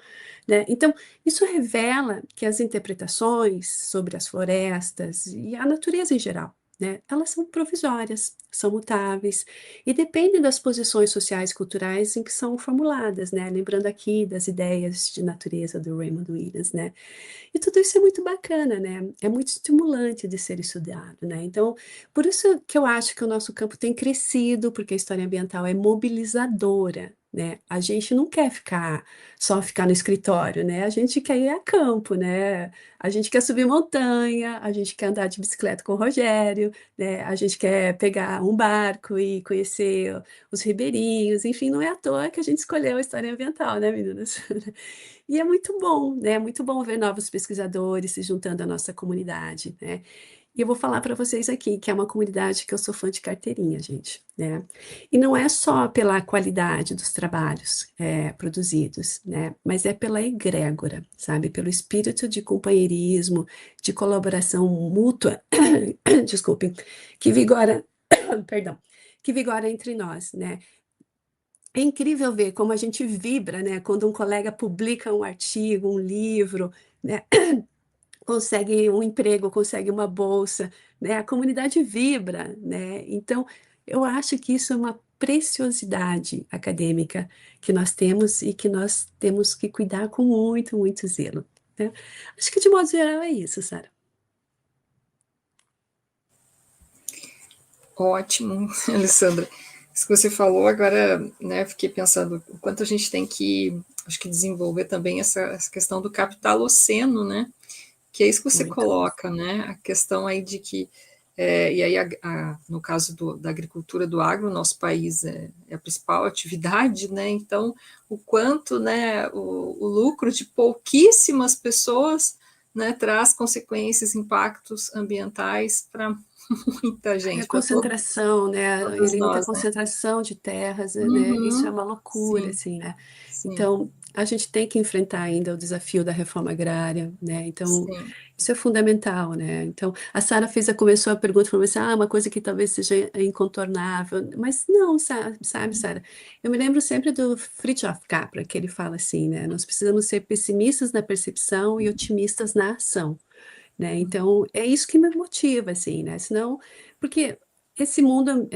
né? Então, isso revela que as interpretações sobre as florestas e a natureza em geral, né, elas são provisórias, são mutáveis e dependem das posições sociais e culturais em que são formuladas, né? Lembrando aqui das ideias de natureza do Raymond Williams, né? E tudo isso é muito bacana, né? É muito estimulante de ser estudado, né? Então, por isso que eu acho que o nosso campo tem crescido, porque a história ambiental é mobilizadora, né? A gente não quer só ficar no escritório, né? A gente quer ir a campo, né? A gente quer subir montanha, a gente quer andar de bicicleta com o Rogério, né? A gente quer pegar um barco e conhecer os ribeirinhos, enfim, não é à toa que a gente escolheu a história ambiental, né, meninas? E é muito bom, né? É muito bom ver novos pesquisadores se juntando à nossa comunidade, né? E eu vou falar para vocês aqui que é uma comunidade que eu sou fã de carteirinha, gente, né? E não é só pela qualidade dos trabalhos produzidos, né? Mas é pela egrégora, sabe? Pelo espírito de companheirismo, de colaboração mútua, desculpe, que vigora, perdão, que vigora entre nós, né? É incrível ver como a gente vibra, né, quando um colega publica um artigo, um livro, né, consegue um emprego, consegue uma bolsa, né, a comunidade vibra, né? Então, eu acho que isso é uma preciosidade acadêmica que nós temos e que nós temos que cuidar com muito, muito zelo, né? Acho que de modo geral é isso, Sara. Ótimo, Alessandra. Isso que você falou agora, né, fiquei pensando o quanto a gente tem que, acho que desenvolver também essa questão do capitaloceno, né, que é isso que você Muito. coloca, né, a questão aí de que, e aí no caso da agricultura do agro, nosso país é a principal atividade, né, então o quanto, né, o lucro de pouquíssimas pessoas, né, traz consequências, impactos ambientais para muita Ai, a gente, para concentração, né? todos Ele a nós, né? concentração de terras, né? Isso é Uhum, uma loucura, sim, assim, né? sim, Então, a gente tem que enfrentar ainda o desafio da reforma agrária, né? Então, sim. isso é fundamental, né? Então, a Sara começou a pergunta, falou assim, uma coisa que talvez seja incontornável, mas não, sabe, Sara? Eu me lembro sempre do Fritjof Capra, que ele fala assim, né? Nós precisamos ser pessimistas na percepção e otimistas na ação, né? Então, é isso que me motiva, assim, né? Senão, porque esse mundo,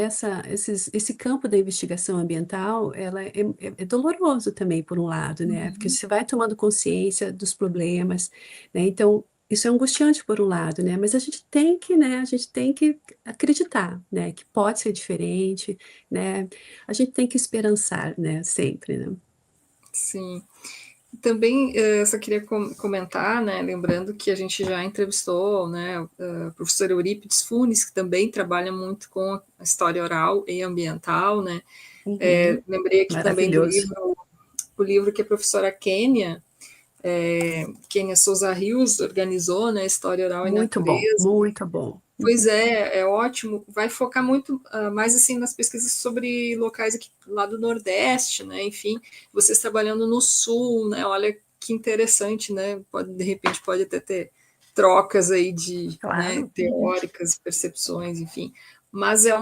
esse campo da investigação ambiental, é doloroso também, por um lado, né? Porque Uhum. você vai tomando consciência dos problemas, né? Então, isso é angustiante por um lado, né? Mas a gente tem que, né? A gente tem que acreditar, né? Que pode ser diferente, né? A gente tem que esperançar, né? Sempre, né? Sim. Também só queria comentar, né, lembrando que a gente já entrevistou, né, a professora Eurípides Funes, que também trabalha muito com a história oral e ambiental, né. Uhum. Lembrei aqui também do Maravilhoso. livro, o livro que a professora Kênia Souza Rios organizou, né, História Oral e Muito bom, Natureza. muito bom. Pois é ótimo. Vai focar muito mais assim nas pesquisas sobre locais aqui lá do Nordeste, né? Enfim, vocês trabalhando no Sul, né? Olha que interessante, né? De repente pode até ter trocas aí de, né, Claro. teóricas, percepções, enfim. Mas é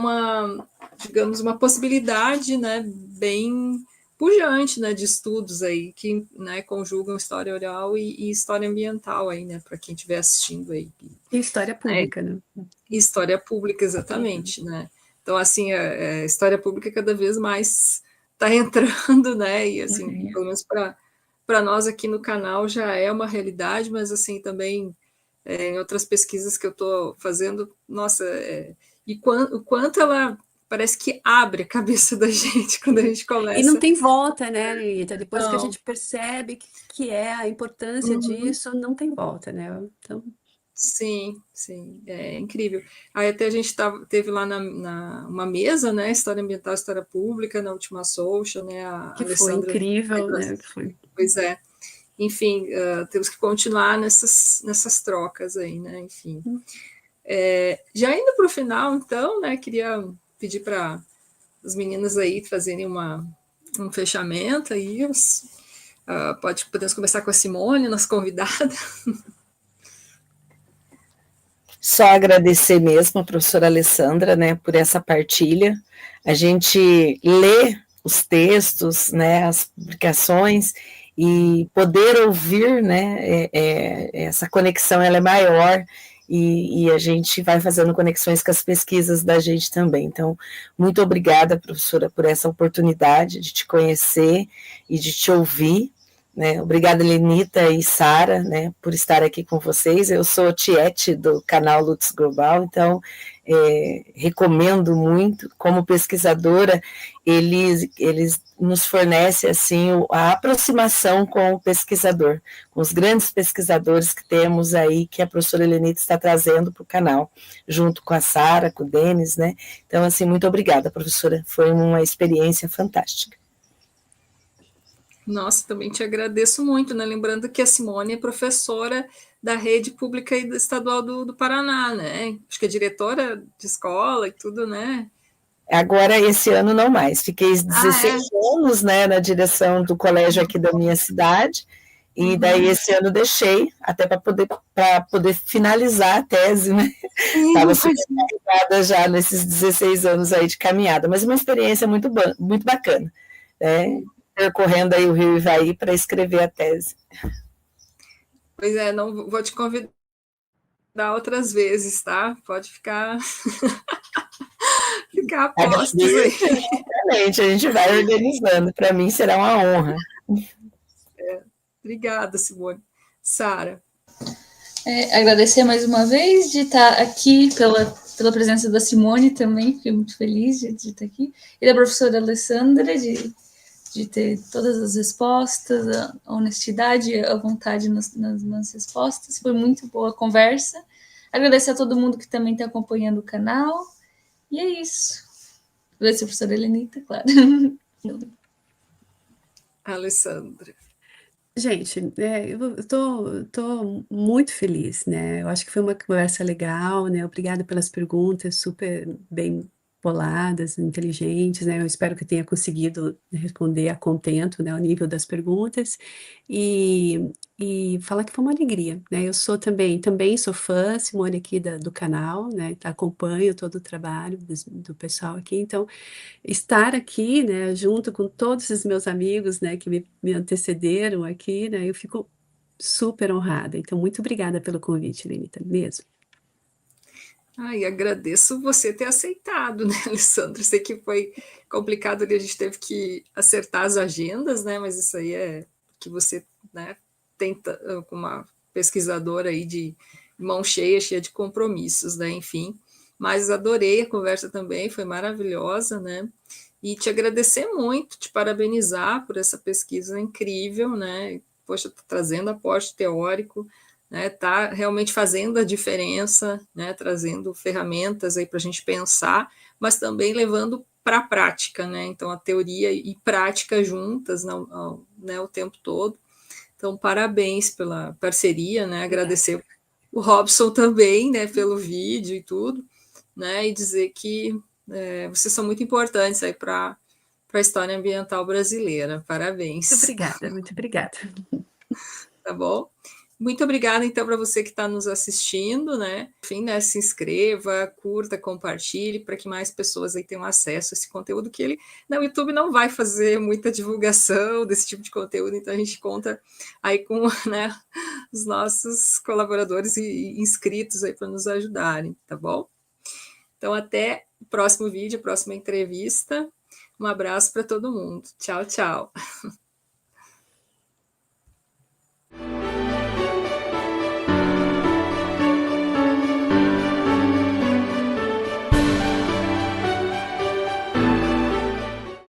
digamos, uma possibilidade, né, bem pujante, né, de estudos aí que, né, conjugam história oral e história ambiental aí, né, para quem estiver assistindo aí. E história Né? pública, né? História pública, exatamente, né? Então, assim, a história pública cada vez mais está entrando, né? E, assim, pelo menos para nós aqui no canal já é uma realidade, mas, assim, também em outras pesquisas que eu estou fazendo, nossa, o quanto ela parece que abre a cabeça da gente quando a gente E não começa. tem volta, né, Rita? Depois que a Não. gente percebe que é a importância disso, não tem volta, né? Então, Sim, sim, é incrível. Aí até a gente teve lá uma mesa, né, História Ambiental, História Pública, na última social, né, a que foi Alessandra... incrível, né? Que foi. Pois é. Enfim, temos que continuar nessas trocas aí, né, enfim. Já indo para o final, então, né, queria pedir para as meninas aí trazerem um fechamento aí, podemos começar com a Simone, nossa convidada. Só agradecer mesmo a professora Alessandra, né, por essa partilha. A gente lê os textos, né, as publicações, e poder ouvir, né, essa conexão ela é maior, e a gente vai fazendo conexões com as pesquisas da gente também. Então, muito obrigada, professora, por essa oportunidade de te conhecer e de te ouvir. Né? Obrigada, Lenita e Sara, né, por estar aqui com vocês. Eu sou Tiete do canal Lutz Global, então recomendo muito. Como pesquisadora, eles nos fornecem assim, a aproximação com o pesquisador, com os grandes pesquisadores que temos aí, que a professora Lenita está trazendo para o canal, junto com a Sara, com o Denis, né? Então, assim, muito obrigada, professora. Foi uma experiência fantástica. Nossa, também te agradeço muito, né? Lembrando que a Simone é professora da rede pública e estadual do Paraná, né? Acho que é diretora de escola e tudo, né? Agora, esse ano, não mais. Fiquei 16 anos, né, na direção do colégio aqui da minha cidade, e daí esse ano deixei, até para poder finalizar a tese, né? Estava super carregada já nesses 16 anos aí de caminhada, mas uma experiência muito bacana, né? Percorrendo aí o Rio Ivaí para escrever a tese. Pois é, não vou te convidar outras vezes, tá? Pode ficar a postos aí. Exatamente, a gente vai organizando. Para mim será uma honra. Obrigada, Simone. Sara. Agradecer mais uma vez de estar aqui pela presença da Simone também, fiquei muito feliz de estar aqui, e da professora Alessandra, de ter todas as respostas, a honestidade, a vontade nas respostas. Foi muito boa a conversa. Agradecer a todo mundo que também está acompanhando o canal. E é isso. Agradecer a professora Helenita, claro. Alessandra. Gente, eu tô muito feliz, né? Eu acho que foi uma conversa legal, né? Obrigada pelas perguntas, super bem boladas, inteligentes, né? Eu espero que eu tenha conseguido responder a contento, né, ao nível das perguntas e falar que foi uma alegria, né? Eu sou também sou fã, Simone, aqui do canal, né? Acompanho todo o trabalho do pessoal aqui, então estar aqui, né, junto com todos os meus amigos, né, que me antecederam aqui, né, eu fico super honrada. Então, muito obrigada pelo convite, Lenita, mesmo. E agradeço você ter aceitado, né, Alessandra? Sei que foi complicado ali, a gente teve que acertar as agendas, né, mas isso aí é que você, né, tenta, com uma pesquisadora aí de mão cheia de compromissos, né, enfim. Mas adorei a conversa também, foi maravilhosa, né? E te agradecer muito, te parabenizar por essa pesquisa incrível, né? Poxa, tá trazendo aporte teórico, né? Tá realmente fazendo a diferença, né? Trazendo ferramentas aí para a gente pensar, mas também levando para a prática, né? Então a teoria e prática juntas, né? O tempo todo. Então parabéns pela parceria, né? Agradecer o Robson também, né? Pelo vídeo e tudo, né? E dizer que vocês são muito importantes aí para a história ambiental brasileira. Parabéns. Muito obrigada. Tá bom? Muito obrigada, então, para você que está nos assistindo, né? Enfim, né, se inscreva, curta, compartilhe, para que mais pessoas aí tenham acesso a esse conteúdo que o YouTube não vai fazer muita divulgação desse tipo de conteúdo, então a gente conta aí com, né, os nossos colaboradores e inscritos aí para nos ajudarem, tá bom? Então, até o próximo vídeo, próxima entrevista. Um abraço para todo mundo. Tchau, tchau.